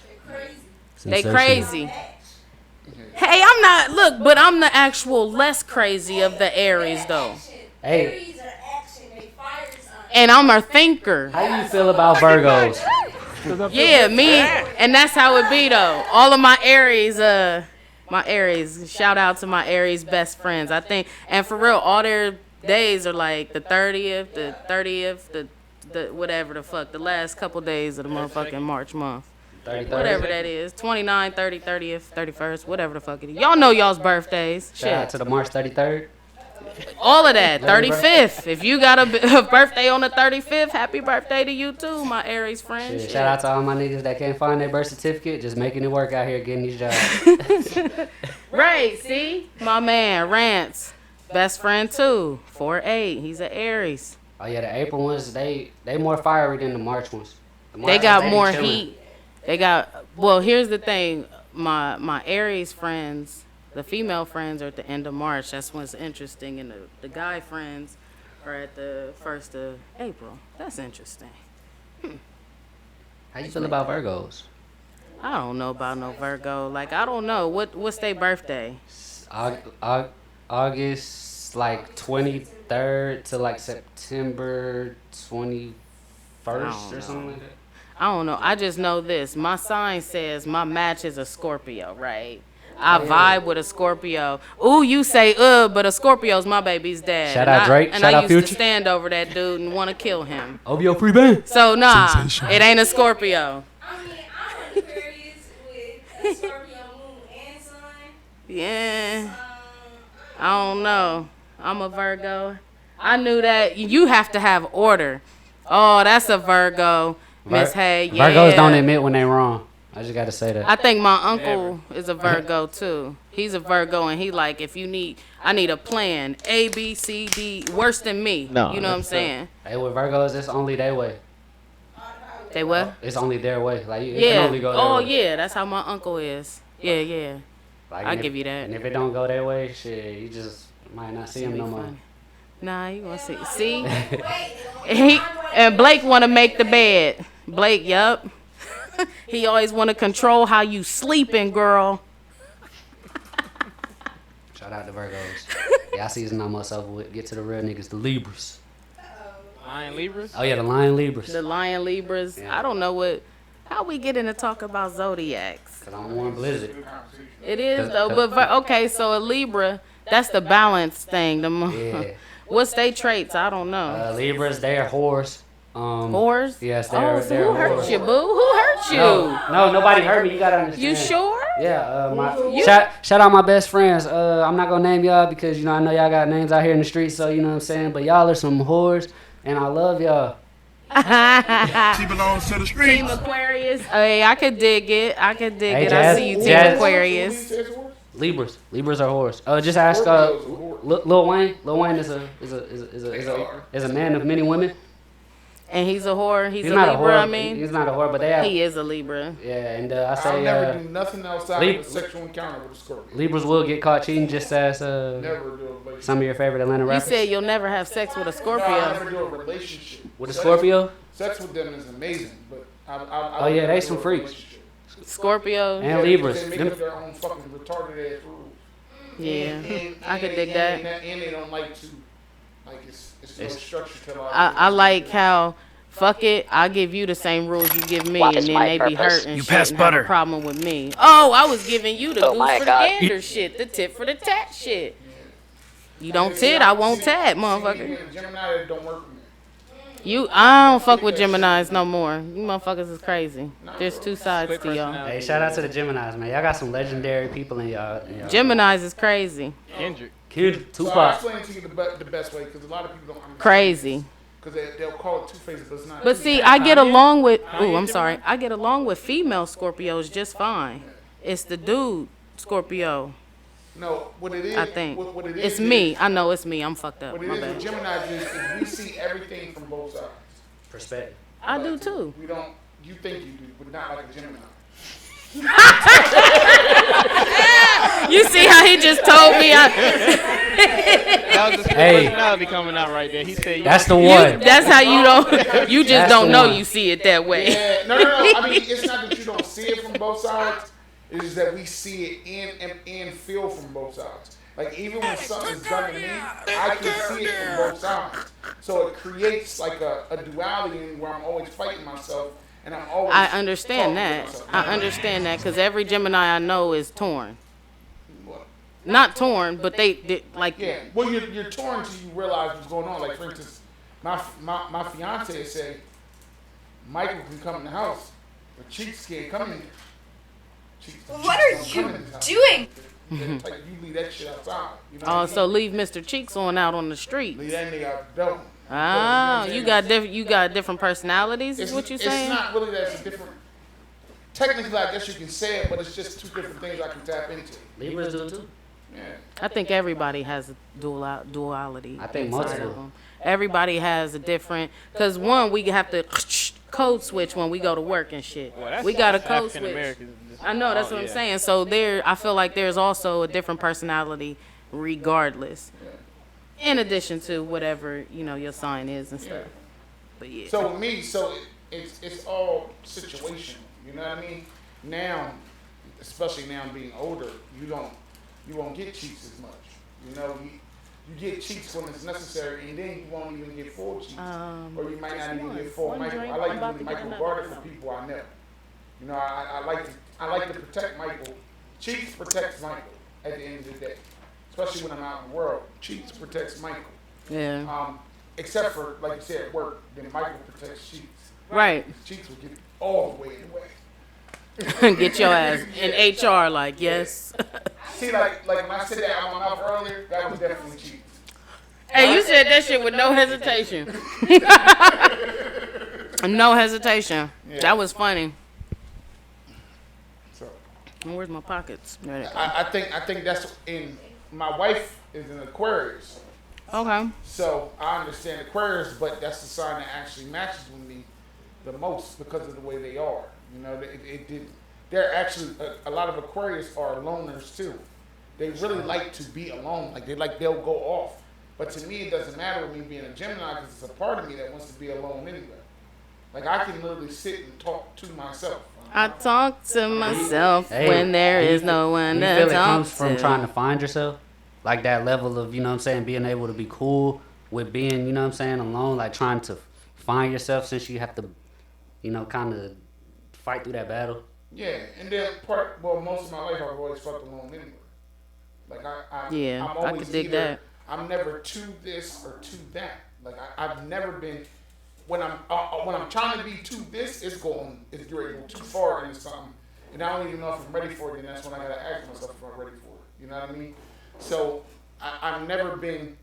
They crazy. Hey, I'm not. Look, but I'm the actual less crazy of the Aries though, Hey, Aries are action, they fire signs. and I'm a thinker. how you feel about Virgos? Yeah, me, and that's how it be though. All of my Aries, shout out to my Aries best friends. I think, and for real, all their days are like the 30th, the whatever the fuck, the last couple days of the motherfucking March month. 33rd? Whatever that is, 29, 30, 30th, 31st, whatever the fuck it is. Y'all know y'all's birthdays. Shout out Shit. to the March 33rd. All of that. 35th. If you got a birthday on the 35th, happy birthday to you too, my Aries friend. Shit, Shit. shout out to all my niggas that can't find their birth certificate, just making it work out here getting these jobs. Right, see? My man, Rance. Best friend too. 4'8". He's an Aries. Oh yeah, the April ones, they more fiery than the March ones. The They March got ones, be more chilling. heat. They got, well, here's the thing. My Aries friends, the female friends are at the end of March. That's when it's interesting. And the guy friends are at the 1st of April. That's interesting. How you feel about Virgos? I don't know about no Virgo. Like, I don't know. What's their birthday? August like 23rd to like September 21st or something like that. I don't know. I just know this. My sign says my match is a Scorpio, right? I vibe with a Scorpio. Ooh, you say, but a Scorpio's my baby's dad. Shout And out Drake. And Shout I out used Future. to stand over that dude and want to kill him. OVO free band. So, nah, it ain't a Scorpio. I mean, I'm an Aquarius with a Scorpio moon and sun. Yeah, I don't know. I'm a Virgo. I knew that. You have to have order. Oh, that's a Virgo. Miss Hay, yeah. Virgos don't admit when they wrong. I just gotta say that. I think my uncle is a Virgo too. He's a Virgo, and he like, if you need, I need a plan. A, B, C, D, worse than me. No, You know what I'm that's saying? Hey, with Virgos, it's only their way. They what? It's only their way. Like it can Yeah. only go their Oh, way. yeah. That's how my uncle is. Yeah, yeah. Like, I and give if- you that. And if it don't go their way, shit, you just might not see him no more. Funny. Nah, you gonna see? See? And Blake want to make the bed. Blake, yup. He always want to control how you sleeping, girl. Shout out to Virgos. Y'all season almost over with. Get to the real niggas, the Libras. Lion Libras? Oh yeah, the Lion Libras. The Lion Libras. Yeah. I don't know what. How we get into talk about zodiacs? Cause I'm Warm Blizzard. It is though, but okay. So a Libra, that's the balance thing. Yeah. What's they traits? I don't know. Libras, they're whores. Whores? Yes, Oh, they're who hurt whores. you, boo? Who hurt you? No, nobody hurt me. You gotta understand. You sure? Yeah, shout out my best friends. I'm not gonna name y'all because I know y'all got names out here in the streets, so you know what I'm saying. But y'all are some whores, and I love y'all. She belongs to the streets. Team Aquarius. Hey, I could dig it. Hey, I Jazz- see you, Team Jazz- Aquarius. Libras are whores. Just ask Lil Wayne. Lil Wayne is a man of many women. And he's a whore. He's a not Libra. a whore. I mean, He's not a whore, but they have. he is a Libra. Yeah, and I say I'll never do nothing outside of a sexual encounter with a Scorpio. Libras will get caught cheating, just as Never do a relationship. some of your favorite Atlanta You rappers. said you'll never have sex with a No, I Scorpio. never do a relationship. With a Scorpio Sex with them is amazing, but I Oh, yeah, never they do some a freaks. relationship. Scorpio. and Libras. They make Them- up their own fucking retarded ass rules. Yeah, And I could dig that. And they don't like to, like it's no It's- structure to I like how, fuck it, I'll give you the same rules you give me, and then they be hurt and You shit pass and have butter. a problem with me. Oh, I was giving you the goose my for God. the gander shit, the tit for the tat shit. You don't tit, I won't tat, motherfucker. Gemini, that don't work for me. I don't fuck with Geminis no more. You motherfuckers is crazy. There's two sides Split to y'all. personality. Hey, shout out to the Geminis, man. Y'all got some legendary people in y'all. Geminis is crazy. Kendrick. Kid, So I'll Tupac. explain to you the best way, because a lot of people don't understand. Crazy. Because they'll call it two-faced, but it's not. But see, I get along with, I get along with female Scorpios just fine. It's the dude Scorpio, No, what it is. I think. What it It's is me. is- I know it's me. I'm fucked up. What it My is with bad. Gemini is we see everything from both sides. Perspective. I do too. We don't. You think you do, but not like a Gemini. You see how he just told me? That was the Hey. personality coming out right there. He said, That's the one. That's how you don't. You just That's don't the know one. you see it that way. Yeah, no. I mean, it's not that you don't see it from both sides. It's just that we see it and feel from both sides. Like even when something's done to me, I can see it from both sides. So it creates like a duality in where I'm always fighting myself, and I'm always. I understand talking to that. myself. I understand that because every Gemini I know is torn. What? Not torn, but they like. Yeah. Well, you're torn until you realize what's going on. Like for instance, my fiance said Michael can come in the house, but Cheeks can't come in. What are you doing? Like, you leave that shit outside. You know Oh, what I so mean? leave Mr. Cheeks on out on the street. Leave that nigga out the door. Ah, You know you what I'm got saying? you got different personalities. Is what you saying? It's not really that it's a different. Technically, I guess you can say it, but it's just two different things I can tap into. Libras do too. Yeah. I think everybody has a duality. I think inside most of do. them. Everybody has a different. Cause one, we have to code switch when we go to work and shit. well, that's, We got a that's code African switch. Americans. I know that's what I'm saying. So I feel like there's also a different personality, regardless. In addition to whatever your sign is and stuff. But yeah. So with me, it's all situational. You know what I mean? Now, especially now being older, you won't get cheeks as much. You know, you get cheeks when it's necessary, and then you won't even get full cheeks, or you might not even get full one Michael. drink, I I'm like about to to do get Michael another Garden one. for people I know. You know, I like to protect Michael. Cheeks protects Michael at the end of the day, especially when I'm out in the world. Cheeks protects Michael. Yeah. Except for, like you said, work, then Michael protects Cheeks. Right. Cheeks will get all the way in the way. Get your ass in HR. Like yes. See, like when I said that out my mouth earlier, that was definitely Cheeks. Hey, you said that shit with no hesitation. No hesitation. Yeah. That was funny. So Where's my pockets? There they go. I think that's in. My wife is an Aquarius, Okay. so I understand Aquarius, but that's the sign that actually matches with me the most because of the way they are. You know, it did. They're actually a lot of Aquarius are loners too. They really like to be alone. They'll go off. But to me, it doesn't matter with me being a Gemini because it's a part of me that wants to be alone anyway. Like I can literally sit and talk to myself. I talk to myself Hey, when there do you is no one You to feel it talk comes from to. trying to find yourself? Like that level of, being able to be cool with being, alone, like trying to find yourself since you have to, kind of fight through that battle? Yeah, and then most of my life I've always felt alone anyway. Like Yeah, I'm I always could dig either, that. I'm never to this or to that. Like I've never been. When I'm trying to be to this, it's getting too far into something, and I don't even know if I'm ready for it. And that's when I gotta ask myself if I'm ready for it. You know what I mean? So I've never been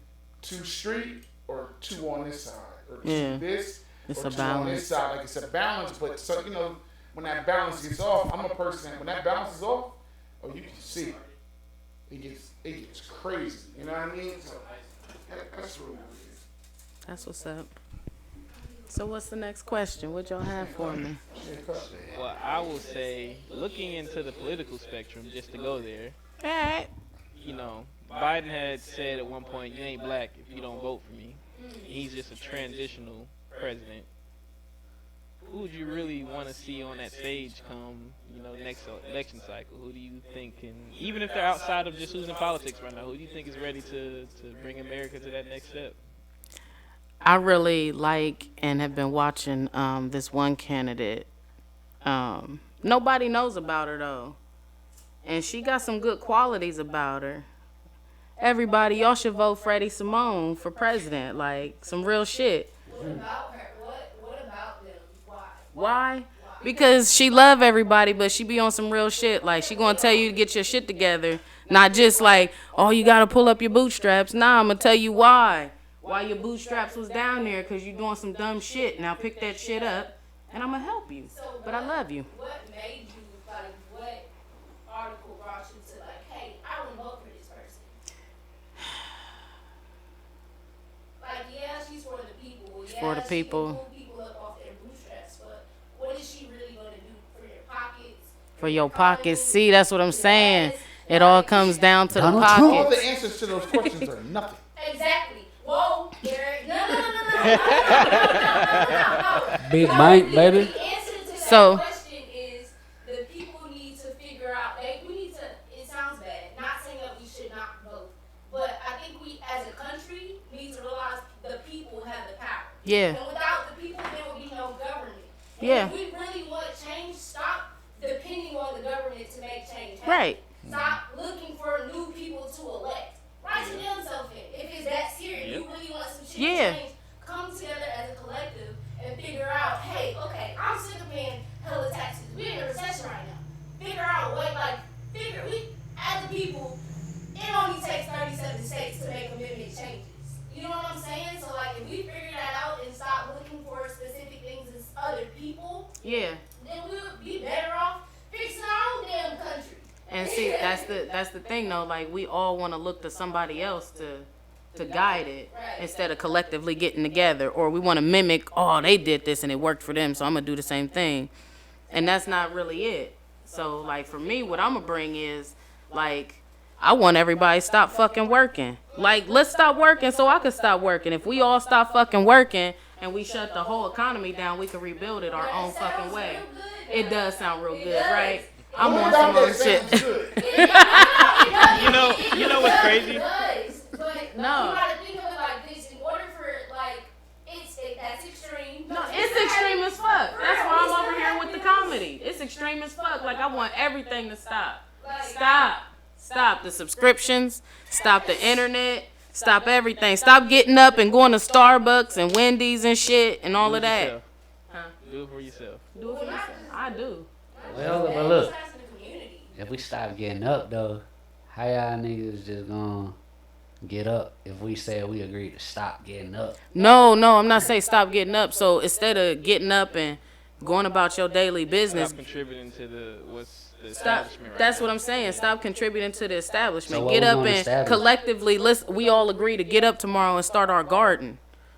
too street or too on this side or too this It's or a too on balance. this side. Like it's a balance, but so when that balance gets off, I'm a person. When that balance is off, you can see it gets crazy. You know what I mean? So that's really what it is. That's what's up. So what's the next question? What y'all have for me? Well, I will say, looking into the political spectrum, just to go there, All right. you know, Biden had said at one point, "You ain't black if you don't vote for me." He's just a transitional president. Who would you really want to see on that stage come, next election cycle? Who do you think can, even if they're outside of just who's in politics right now, who do you think is ready to bring America to that next step? I really like and have been watching this one candidate. Nobody knows about her though, and she got some good qualities about her. Everybody, y'all should vote Freddie Simone for president. Like some real shit. What about her? What about them? Why? Because she love everybody, but she be on some real shit. Like she gonna tell you to get your shit together, not just like, oh, you gotta pull up your bootstraps. Nah, I'm gonna tell you why. Why your bootstraps was down there? Cause you doing some dumb shit. Now pick that shit up, and I'm gonna help you. But I love you. What made you what article brought you to hey, I would vote for this person? Yeah, she's for the people. Yeah, For the people. She can pull people up off their bootstraps, but what is she really gonna do for your pockets? For your pockets. See, that's what I'm saying. It all comes down to the All pockets. the answers to those questions are nothing. Exactly. Whoa, Derek. No. Big bank, baby. The answer to that So- question is the people need to figure out. We need to. It sounds bad. Not saying that we should not vote, but I think we, as a country, need to realize the people have the power. Yeah. And without the people, there will be no government. And Yeah. if we really want change, stop depending on the government to make change happen. Right. Stop looking for new people to elect. Write your damn self in. If it's that serious, you really want some shit Yeah. to change, come together as a collective and figure out, hey, okay, I'm sick of paying hella taxes. We're in a recession right now. Figure out as a people, it only takes 37 states to make amendment changes. You know what I'm saying? So if we figure that out and stop looking for specific things as other people, Yeah. then we'll be better off fixing our own damn country. And see, that's the thing though. Like we all want to look to somebody else to guide it instead of collectively getting together, or we want to mimic. Oh, they did this and it worked for them, so I'm gonna do the same thing, and that's not really it. So for me, what I'm gonna bring is I want everybody to stop fucking working. Let's stop working so I can stop working. If we all stop fucking working and we shut the whole economy down, we can rebuild it our own fucking way. It does sound real good, right? I'm on some other shit. You know what's crazy? It does, but No. you gotta think of it like this. In order for that's extreme. No, it's extreme as fuck. That's why I'm over here with the comedy. It's extreme as fuck. I want everything to stop. Stop the subscriptions. Stop the internet. Stop everything. Stop getting up and going to Starbucks and Wendy's and shit and all of that. Do it for yourself. Do it for yourself. I do. Well, but look, if we stop getting up though, how y'all niggas just gonna get up if we say we agree to stop getting up? No, I'm not saying stop getting up. So instead of getting up and going about your daily business, Stop contributing to the stop. establishment right That's now. what I'm saying. Stop contributing to the establishment. So what Get we up gonna and establish? collectively, we all agree to get up tomorrow and start our garden.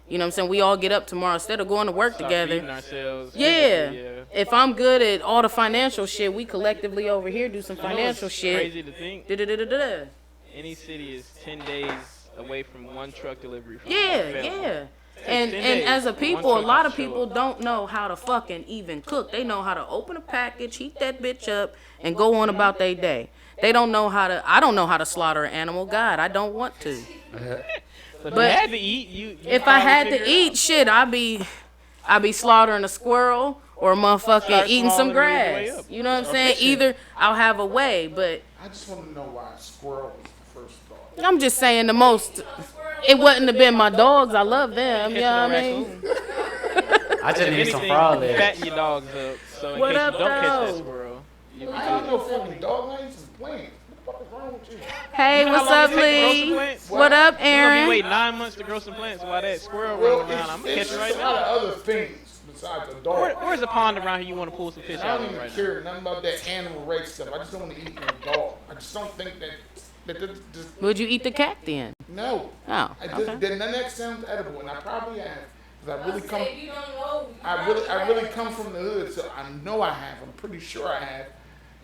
You know what I'm saying? We all get up tomorrow instead of going to work Stop together. beating ourselves Yeah. physically, yeah. If I'm good at all the financial shit, we collectively over here do some financial It's shit. crazy to think Da-da-da-da-da. any city is 10 days away from one truck delivery from Yeah, Alabama. yeah. And 10 days, as a one people, a truck lot to of show people up. don't know how to fucking even cook. They know how to open a package, heat that bitch up, and go on about their day. They don't know how to. I don't know how to slaughter an animal. God, I don't want to. So if But you had to eat, you If I probably had figure to it eat, out. shit, I'd be slaughtering a squirrel or a motherfucking Start eating small some and move your way grass. up. You know what I'm Or saying? fishing. Either I'll have a way, but I just want to know why squirrel was the first thought. I'm just saying the most. It wouldn't have been my dogs. I love them. You know Catching what a I mean? raccoon. I just If need some anything, frog legs. fatten your dogs up so in What case up, you don't catch that though? squirrel. You'll be I don't good. know fucking dog names and plants. What the fuck is wrong with you? Hey, You know how what's long up, it take to grow some Lee? plants? What up, You're gonna be Aaron? waiting 9 months to grow some plants while that squirrel Well, running around. I'm gonna catch it's it right a lot now. of other things besides a dog. Where's a pond around here you want to pull some fish I out don't of even right now? care nothing about that animal rights stuff. I just don't want to eat no dog. I just don't think that Would you eat the cat then? no. Oh, I just, okay. none of that sounds edible, and I probably have 'Cause I really come. If you don't know, I really come from the hood, so I know I have. I'm pretty sure I have,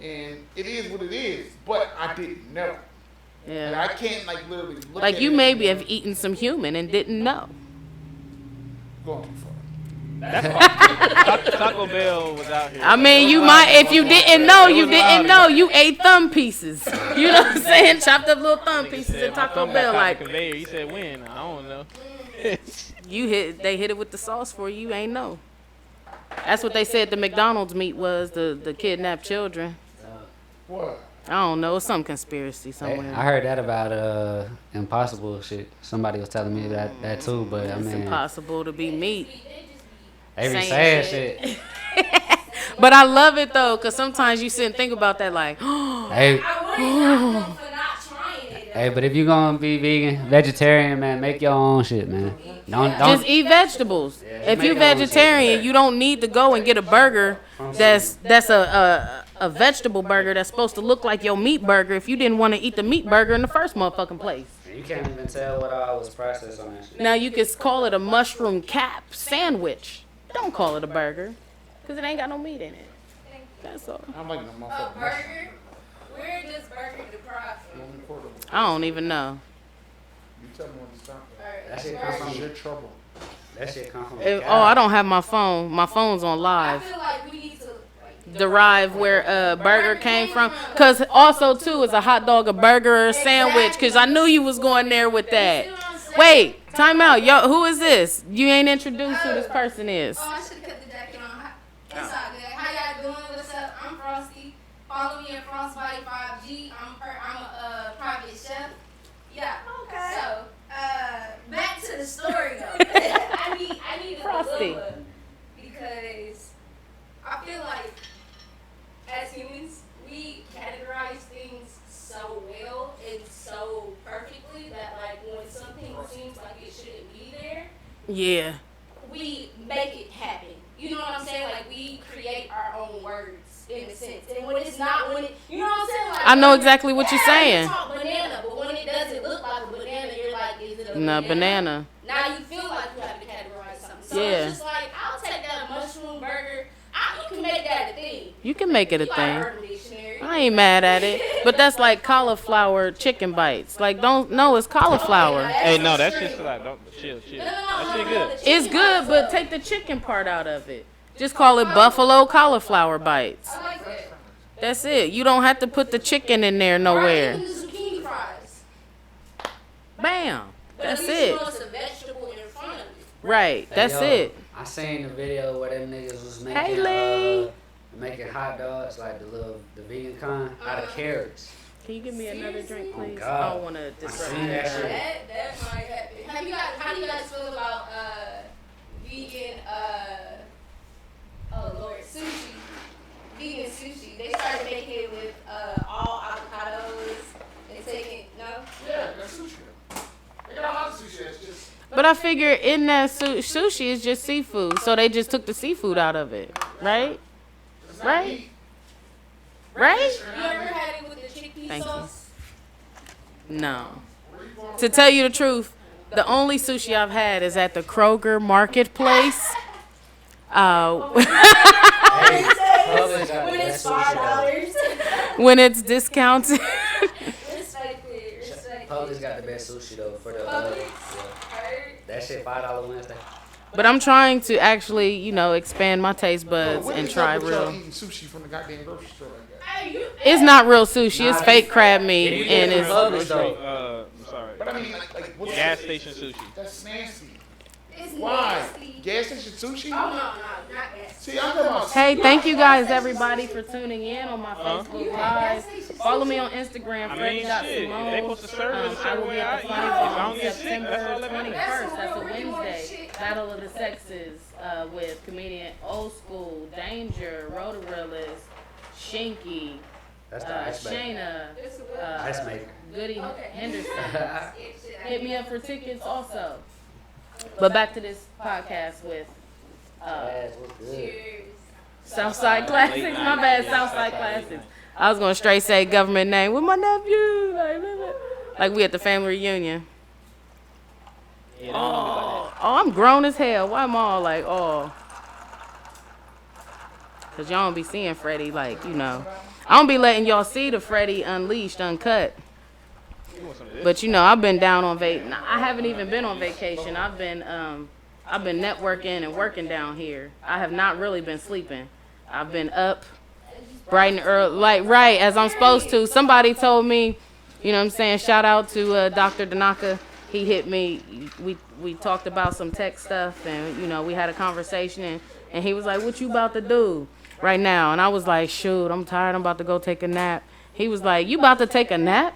and it is what it is. But I didn't know. And I Yeah. can't like literally look Like at you it maybe and have eaten some human and didn't know. going too far. Taco Bell was out here. I mean, you might, if you didn't know, you didn't know. You ate thumb pieces. You know what I'm saying? Chopped up little thumb pieces at Taco Bell. Like, conveyor. He said when? I don't know. they hit it with the sauce for you, ain't know. That's what they said the McDonald's meat was, the kidnapped children. What? I don't know, it's some conspiracy Hey, somewhere. I heard that about Impossible shit. Somebody was telling me that too, but I It's mean, impossible to be meat. they be saying saying shit. But I love it though, cause sometimes you sit and think about that, like, Hey, I wouldn't knock them for not trying it. hey, but if you gonna be vegan, vegetarian, man, make your own shit, man. Don't just eat vegetables. If make you're your own vegetarian, shit. you don't need to go and get a burger that's a vegetable burger that's supposed to look like your meat burger if you didn't want to eat the meat burger in the first motherfucking place. You can't even tell what all was processed on that shit. Now you could call it a mushroom cap sandwich. Don't call it a burger, cause it ain't got no meat in it. That's all. I'm like no A motherfucker. burger? Where does burger deprived from? I don't even know. You tell me when to stop. That shit come This is from your trouble. that shit come from. I don't have my phone. My phone's on I live. feel like we need to like, Derive where burger came from, cause also too is a hot dog a burger or a sandwich, cause I knew you was going there with that. Wait, time out, yo, who is this? You ain't introduced who this person is. Oh, I should have kept the jacket on. It's all good. How y'all doing? What's up? I'm Frosty. Follow me at Frostbody 5G. I'm a private chef. Yeah. Okay. So, back to the story though. I need a Frosty. good one because I feel like as humans we categorize things so well and so perfectly that like when something seems like it shouldn't be there, Yeah. we make it happen. You know what I'm saying? Like we create our own words in a sense. And when it's not, when it, you know what I'm saying? Like, I know exactly what you're you saying. talk banana, but when it doesn't look like a banana, you're like, is it a No, banana. Now you feel like you have to categorize something. So Yeah. it's just like, I'll take that mushroom burger. You can make that a thing. You can make it a You thing. are Urban Dictionary. I ain't mad at it, but that's like cauliflower chicken bites. Like, it's cauliflower. Hey, no, that's just like, don't chill. That shit good. It's good, but take the chicken part out of it. Just call it buffalo cauliflower bites. I like that. That's it. You don't have to put the chicken in there Or nowhere. even the zucchini fries. Bam. But That's at least you it. know it's a vegetable in front of you. Right. Hey, That's yo, it. I seen the video where them niggas was Hey, Lee. making hot dogs like the vegan kind out of carrots. Can you give me another drink, Oh, please? God. I don't want to disrupt seen that shit. That might happen. How do you guys feel about vegan oh Lord, sushi? Vegan sushi. They started making it with all avocados and taking Yeah, that's sushi. They got a lot of sushi. It's just But I figure in that sushi is just seafood, so they just took the seafood out of it, right? it's not Right? meat. Right? You ever had it with the chickpea Thank you. sauce? No. To tell you the truth, the only sushi I've had is at the Kroger Marketplace. Publix got the When it's best sushi, though. When it's discounted. Respect it. Publix got the best sushi though for the that shit $5 Wednesday. But I'm trying to actually, expand my taste buds What and is try up with y'all real. eating sushi from the goddamn grocery store like that? It's not real sushi. It's Nah, fake crab meat, If you and get it it's from Publix though, I'm sorry. But I mean, like what's Gas station sushi. That's nasty. It's Why? nasty. Gas station sushi? Oh no, not gas. See, I'm talking about. Hey, thank you guys, everybody, for tuning in on my Facebook Live. Follow me on Instagram, I mean, Freddie shit. If they supposed to serve it a I certain will be way, at the I eat it. If I Funny don't get sick, September that's all that matters. 21st. That's a Wednesday. Battle of the Sexes with comedian Old School, Danger, Rotorillers, Shinky, That's the ice maker. Shayna, Ice maker. Goody Henderson. Hit me up for tickets also. But back to this podcast with Yes, what's good? Southside Classics. My bad, Southside Classics. I was gonna straight say government name with my nephew, like we at the family reunion. Yeah, don't do me like that. Oh, I'm grown as hell. Why am I all like, oh? Because y'all don't be seeing Freddie, like, you know. I don't be letting y'all see the Freddie unleashed, uncut. But, you know, I've been down on vacation. I haven't even been on vacation. I've been networking and working down here. I have not really been sleeping. I've been up bright and early, like, right, as I'm supposed to. Somebody told me, you know what I'm saying, shout out to Dr. Danaka. He hit me. We talked about some tech stuff, and, you know, we had a conversation, and he was like, what you about to do right now? And I was like, shoot, I'm tired. I'm about to go take a nap. He was like, you about to take a nap?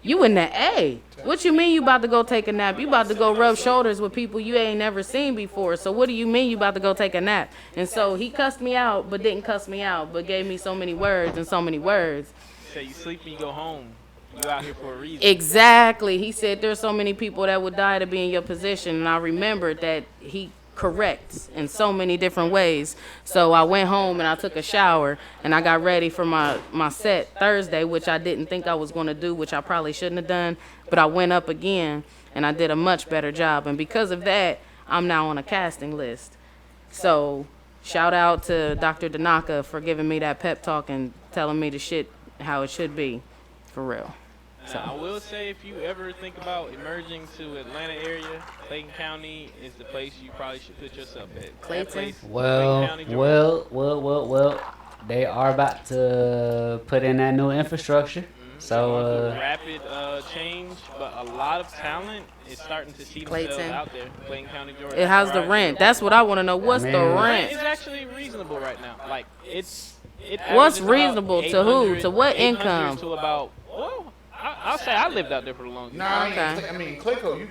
You in the A. What you mean you about to go take a nap? You about to go rub shoulders with people you ain't never seen before. So what do you mean you about to go take a nap? And so he cussed me out, but didn't cuss me out, but gave me so many words and so many words. Say you sleep and you go home. You out here for a reason. Exactly. He said there's so many people that would die to be in your position. And I remembered that he corrects in so many different ways. So I went home and I took a shower and I got ready for my set Thursday, which I didn't think I was going to do, which I probably shouldn't have done. But I went up again and I did a much better job. And because of that, I'm now on a casting list. So shout out to Dr. Danaka for giving me that pep talk and telling me the shit how it should be, for real. So. I will say, if you ever think about emerging to Atlanta area, Clayton County is the place you probably should put yourself at. Clayton? Well. They are about to put in that new infrastructure. So rapid change, but a lot of talent is starting to see themselves out there. Clayton County, Georgia. It has the rent. That's what I want to know. What's the rent? It's actually reasonable right now. Like what's reasonable to who? To what income? To about I'll say I lived out there for the longest. I mean, Clayco, you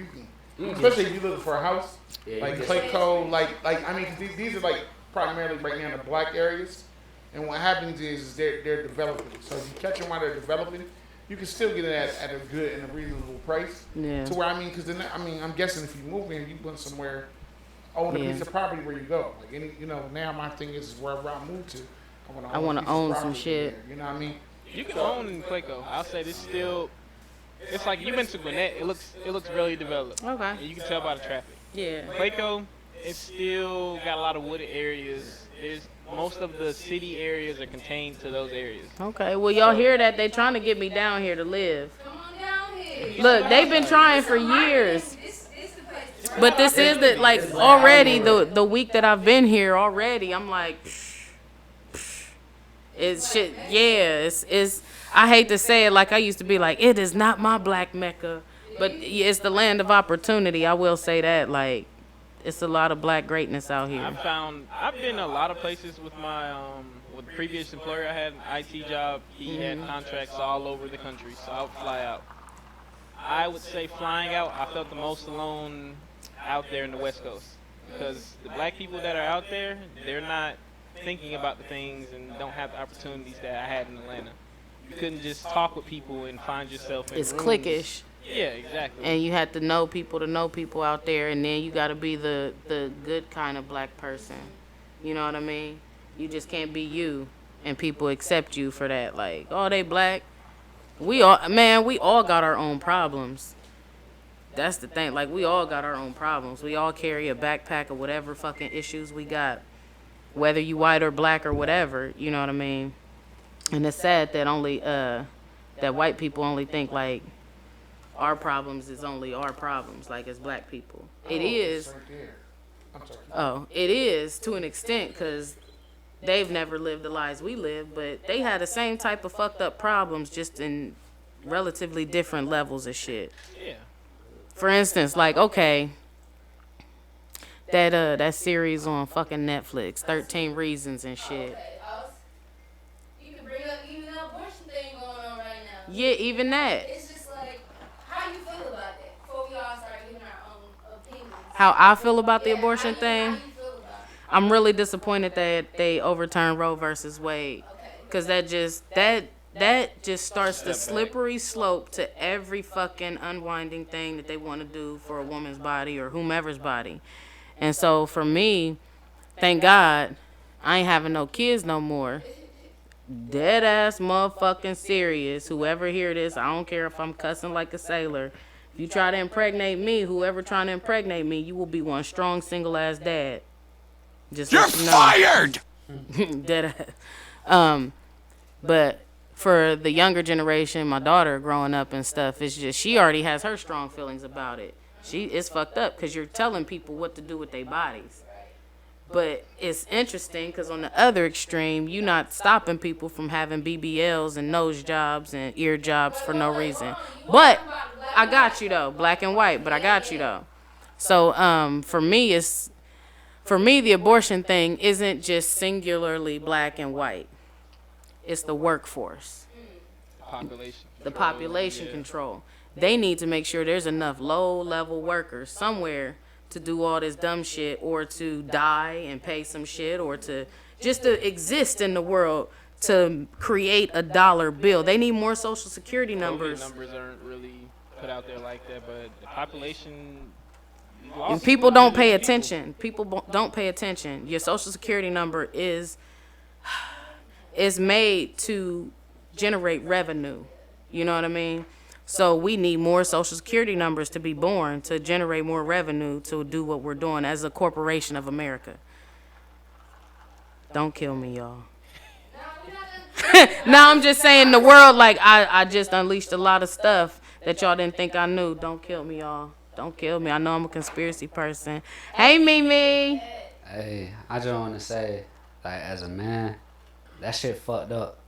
can, especially if you looking for a house, like Clayco, I mean, these are like primarily right now the black areas, and what happens is they're developing. So if you catch them while they're developing, you can still get it at a good and a reasonable price. Yeah. To where because then I'm guessing if you move in, you went somewhere, own a piece of property where you go. Like now my thing is wherever I move to, I want to own some shit. There, you know what I mean? You can own in Clayco. I'll say this still. It's like you've been to Gwinnett. It looks really developed. Okay. And you can tell by the traffic. Yeah. Clayco, it's still got a lot of wooded areas. Most of the city areas are contained to those areas. Okay. Well, y'all hear that? They trying to get me down here to live. Come on down here. Look, they've been trying for years. But this is already the week that I've been here already. I'm like. It's shit, yeah, it's I hate to say it like I used to be like, it is not my black Mecca, but it's the land of opportunity. I will say that, like, it's a lot of black greatness out here. I've been a lot of places with my, with the previous employer I had, an IT job. He had contracts all over the country, so I would fly out. I would say flying out, I felt the most alone out there in the West Coast, because the black people that are out there, they're not thinking about the things and don't have the opportunities that I had in Atlanta. You couldn't just talk with people and find yourself in It's rooms. cliquish. Yeah, exactly. And you have to know people out there, and then you got to be the good kind of black person. You know what I mean? You just can't be you, and people accept you for that. Like, oh, they black. We all got our own problems. That's the thing. Like, we all got our own problems. We all carry a backpack of whatever fucking issues we got. Whether you white or black or whatever, you know what I mean? And it's sad that only that white people only think like our problems is only our problems, like as black people. It is. It is to an extent, because they've never lived the lives we live, but they had the same type of fucked up problems, just in relatively different levels of shit. Yeah. For instance, like, okay, that series on fucking Netflix, 13 Reasons and shit. Okay, you can bring up even the abortion thing going on right now. Yeah, even that. It's just like, how you feel about that? Before we all start giving our own opinions. How I feel about the abortion How thing? you feel about it? I'm really disappointed that they overturned Roe versus Wade, because that just starts the slippery slope to every fucking unwinding thing that they want to do for a woman's body or whomever's body. And so for me, thank God, I ain't having no kids no more. Dead ass motherfucking serious. Whoever hear this, I don't care if I'm cussing like a sailor. If you try to impregnate me, whoever trying to impregnate me, you will be one strong single ass dad. Just You're let you know. fired! Dead ass. But for the younger generation, my daughter growing up and stuff, it's just she already has her strong feelings about it. It's fucked up because you're telling people what to do with their bodies. But it's interesting because on the other extreme, you're not stopping people from having BBLs and nose jobs and ear jobs for no reason. But I got you though, black and white. But I got you though. So for me, the abortion thing isn't just singularly black and white. It's the workforce. The population control. They need to make sure there's enough low-level workers somewhere to do all this dumb shit or to die and pay some shit or to just to exist in the world to create a dollar bill. They need more social security numbers. Numbers aren't really put out there like that, but the population... And people don't pay attention. People don't pay attention. Your social security number is made to generate revenue. You know what I mean? So we need more social security numbers to be born to generate more revenue to do what we're doing as a corporation of America. Don't kill me, y'all. No, I'm just saying the world, like, I just unleashed a lot of stuff that y'all didn't think I knew. Don't kill me, y'all. Don't kill me. I know I'm a conspiracy person. Hey, Mimi. Hey, I just want to say, like, as a man, that shit fucked up.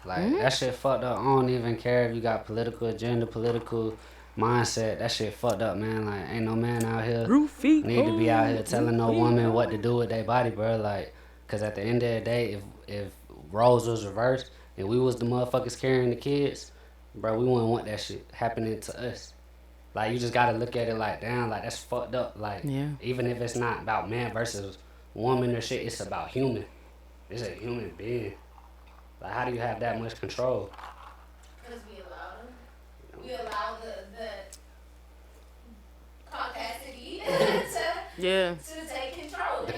Like, that shit fucked up. I don't even care if you got political agenda, political mindset. That shit fucked up, man. Like, ain't no man out here need to be out here telling no woman what to do with their body, bro. Like, because at the end of the day, if roles was reversed and we was the motherfuckers carrying the kids, bro, we wouldn't want that shit happening to us. Like, you just got to look at it like, damn, like, that's fucked up. Like, even if it's not about man versus woman or shit, it's about human. It's a human being. Like, how do you have that much control? Because we allow them. We allow the caucasity to take control. The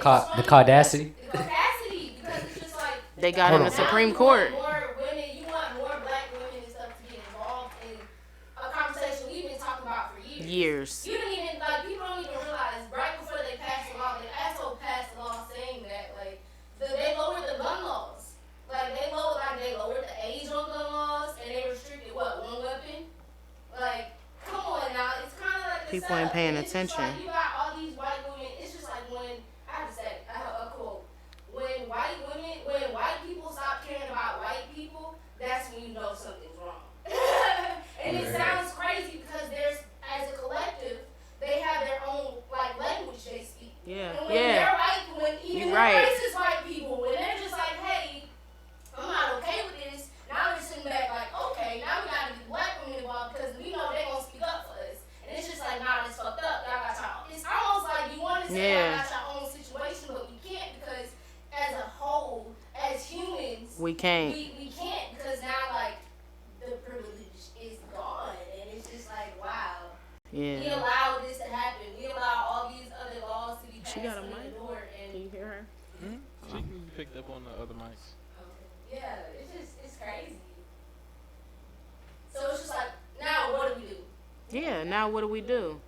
caudacity? The caucasity, because it's just like... They got in the Supreme Court. You want more black women and stuff to be involved in a conversation we've been talking about for years. You didn't even, like, people don't even realize, right before they passed the law, the asshole passed the law saying that, like, they lowered the gun laws. Like, they lowered the age on gun laws, and they restricted, one weapon? Like, come on now, it's kind of like... People ain't paying attention. Like, you got all these white women, it's just like when, I have to say, I have a quote, when white people stop caring about white people, that's when you know something's wrong. And it sounds crazy because there's, as a collective, they have their own, like, language they speak. Yeah, and when they're white, when even the racist white people, when they're just like, hey, I'm not okay with this, now they're sitting back like, okay, now we gotta get black women involved because we know they're gonna speak up for us. And it's just like, nah, it's fucked up. Y'all got y'all. It's almost like you want to say y'all got your own situation, but we can't because as a whole, as humans, we can't. We can't because now, like, the privilege is gone. And it's just like, wow. Yeah. We allow this to happen. We allow all these other laws to be passed She got a under mic. the door. And Can you hear her? She can be picked up on the other mics. yeah, it's crazy. So it's just like, now what do we do? Yeah, now what do we do?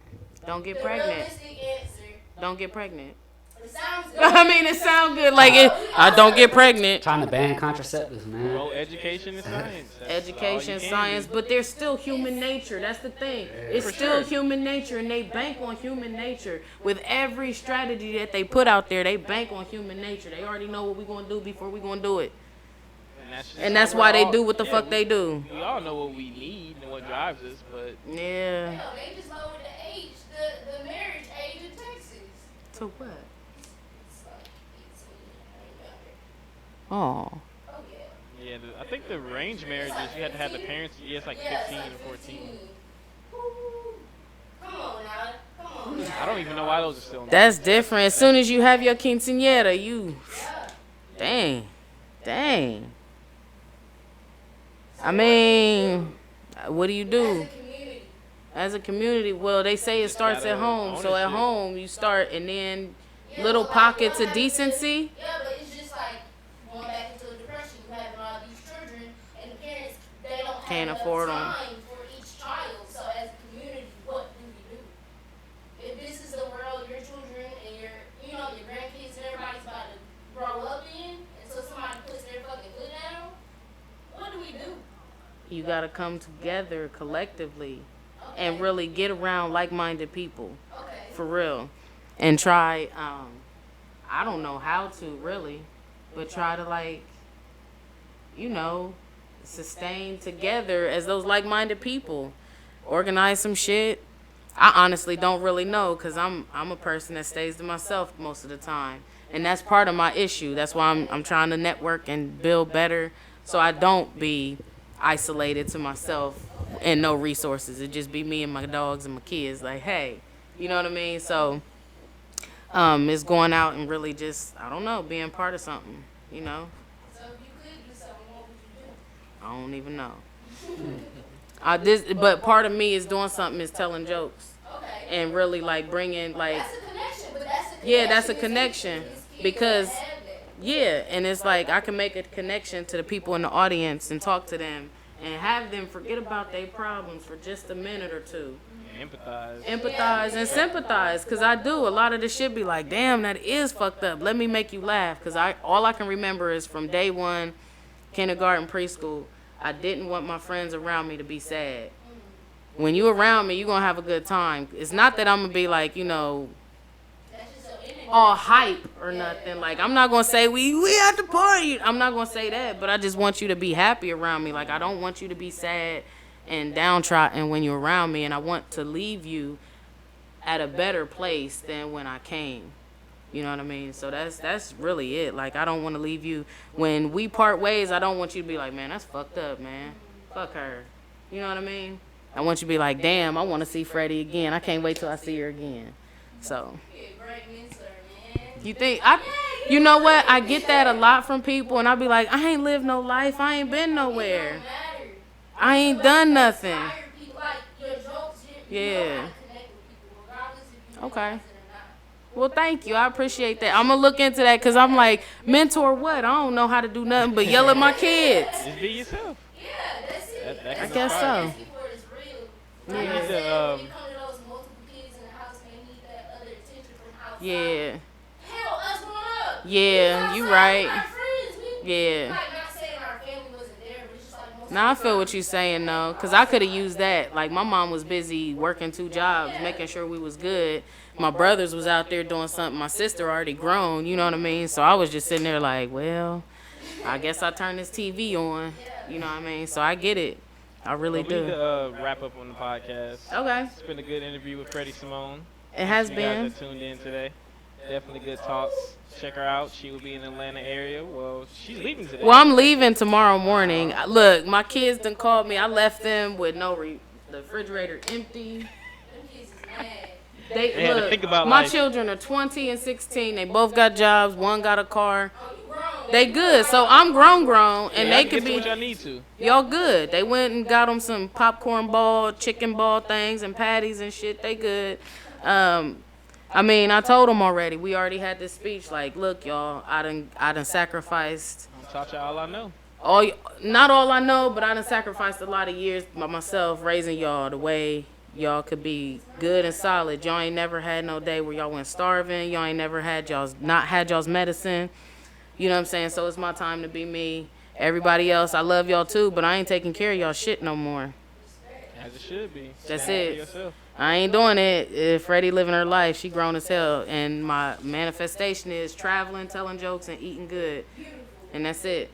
Don't get The pregnant. realistic answer. Don't get pregnant. It sounds good. I mean, it sounds good. Like, I don't get pregnant. Trying to ban contraceptives, man. Well, education and science. That's Education, all you can science, do. but there's still human nature. That's the thing. It's For still sure. human nature, and they bank on human nature. With every strategy that they put out there, they bank on human nature. They already know what we're going to do before we're going to do it. And that's why they do what the fuck they do. We all know what we need and what drives us, but Yeah. Hell, they just lowered the age, the marriage age in Texas. To what? It's like 18 or younger. Oh. Oh, yeah. yeah, I think the range marriages you had to have the parents. Yeah, it's like 15 or 14. Woo. Come on now. Come on now. I don't even know why those are still. That's different. As soon as you have your quinceañera, you... Dang. I mean, what do you do? As a community, well, they say it starts at home. So at home, you start, and then little pockets of decency. Yeah, but it's just like going back into a depression. You having all these children, and the parents, they don't Can't have afford 'em. enough time for each child. So as a community, what got to come together collectively and really get around like-minded people, for real, and try, I don't know how to really, but try to, like, you know, sustain together as those like-minded people, organize some shit. I honestly don't really know, because I'm a person that stays to myself most of the time, and that's part of my issue. That's why I'm trying to network and build better, so I don't be isolated to myself and no resources. It just be me and my dogs and my kids, like, hey, you know what I mean? So it's going out and really just, I don't know, being part of something, you know? So if you could do something, what would you do? I don't even know. But part of me is doing something is telling jokes. Okay. And really, like, bringing, like, That's a connection, but that's a connection. yeah, that's a connection. It's kids Because, that have that. yeah, and it's like I can make a connection to the people in the audience and talk to them and have them forget about their problems for just a minute or two. Empathize and sympathize, because I do. A lot of this shit be like, damn, that is fucked up. Let me make you laugh, because all I can remember is from day one, kindergarten, preschool, I didn't want my friends around me to be sad. When you around me, you going to have a good time. It's not that I'm going to be like, you know, all hype or nothing. Like, I'm not going to say, we at the party. I'm not going to say that, but I just want you to be happy around me. Like, I don't want you to be sad and downtrodden when you're around me, and I want to leave you at a better place than when I came. You know what I mean? So that's really it. Like, I don't want to leave you. When we part ways, I don't want you to be like, man, that's fucked up, man. Fuck her. You know what I mean? I want you to be like, damn, I want to see Freddie again. I can't wait till I see her again. So, you think, you know what? I get that a lot from people, and I be like, I ain't lived no life. I ain't been nowhere. I ain't done nothing. Yeah. Okay. Well, thank you. I appreciate that. I'm going to look into that, because I'm like, mentor what? I don't know how to do nothing but yell at my kids. Just be yourself. Yeah, that's it. I guess so. Yeah. Yeah. Hell, us growing up. Yeah, you right. Our friends, Yeah. like, not saying our family wasn't there, but it's just like most Now I feel what you're saying though, because I could have used that. Like, my mom was busy working 2 jobs, making sure we was good. My brothers was out there doing something. My sister already grown, you know what I mean? So I was just sitting there like, well, I guess I turn this TV on, you know what I mean? So I get it. I really We need do. to wrap up on the podcast. Okay. It's been a good interview with Freddie Simone. It has You been. guys that tuned in today. Definitely good talks. Check her out. She will be in the Atlanta area. Well, she's leaving today. Well, I'm leaving tomorrow morning. Look, my kids done called me. I left them with the refrigerator empty. They had to think about my life. children are 20 and 16. They both got jobs. One got a car. They good. So I'm grown, and they could be. What y'all need to. Y'all good. They went and got them some popcorn ball, chicken ball things, and patties and shit. They good. I mean, I told them already. We already had this speech. Like, look, y'all, I done sacrificed. I'm taught y'all all I know. Not all I know, but I done sacrificed a lot of years by myself raising y'all the way y'all could be good and solid. Y'all ain't never had no day where y'all went starving. Y'all ain't never had y'all's medicine. You know what I'm saying? So it's my time to be me. Everybody else, I love y'all too, but I ain't taking care of y'all shit no more. As it should be. That's Stand up for it. yourself. I ain't doing it. If Freddie living her life, she grown as hell. And my manifestation is traveling, telling jokes, and eating good. And that's it.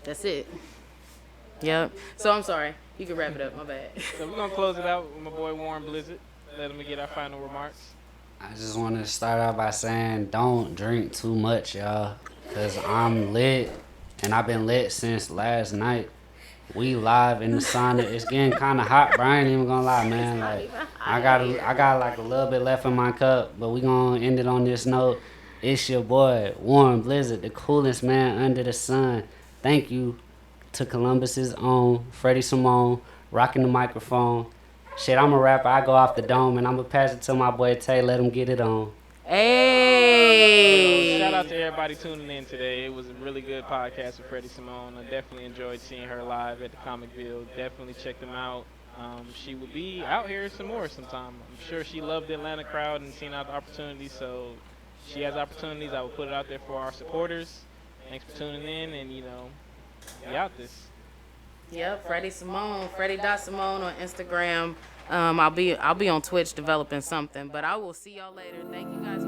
That's it. Yep. So I'm sorry. You can wrap it up. My bad. So we're going to close it out with my boy Warm Blizzard. Let him get our final remarks. I just want to start out by saying don't drink too much, y'all, because I'm lit, and I've been lit since last night. We live in the sauna. It's getting kind of hot, bro. I ain't even gonna lie, man. Like, I got like a little bit left in my cup, but we gonna end it on this note. It's your boy, Warm Blizzard, the coolest man under the sun. Thank you to Columbus's own Freddie Simone, rocking the microphone. Shit, I'm a rapper. I go off the dome, and I'm gonna pass it to my boy Tay. Let him get it on. Hey! Shout out to everybody tuning in today. It was a really good podcast with Freddie Simone. I definitely enjoyed seeing her live at the Comicville. Definitely check them out. She will be out here some more sometime. I'm sure she loved the Atlanta crowd and seeing out the opportunities. So she has opportunities. I will put it out there for our supporters. Thanks for tuning in, and, be out this. Yep, Freddie Simone, Freddie.Simone on Instagram. I'll be on Twitch developing something, but I will see y'all later. Thank you guys.